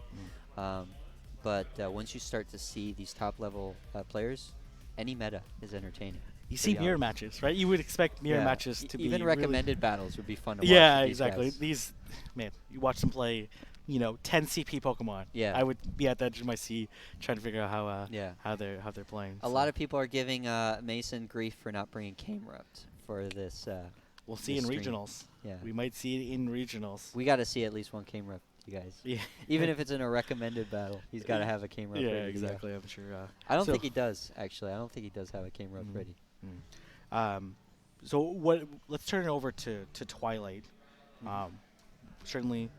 But once you start to see these top-level players, any meta is entertaining. You see mirror matches, right? You would expect mirror matches to be even really recommended battles would be fun to watch. Yeah, with these exactly. guys. These, man, you watch them play, 10 CP Pokemon. Yeah. I would be at the edge of my seat trying to figure out how they're playing. A lot of people are giving Mason grief for not bringing Camerupt for this. We'll see in this stream. regionals. Yeah. We might see it in regionals. We got to see at least one Camerupt, you guys. Yeah. Even if it's in a recommended battle, he's got to have a Camerupt Yeah, ready. exactly. I'm sure. I don't think he does, actually. I don't think he does have a Camerupt ready. So let's turn it over to Twilight. Certainly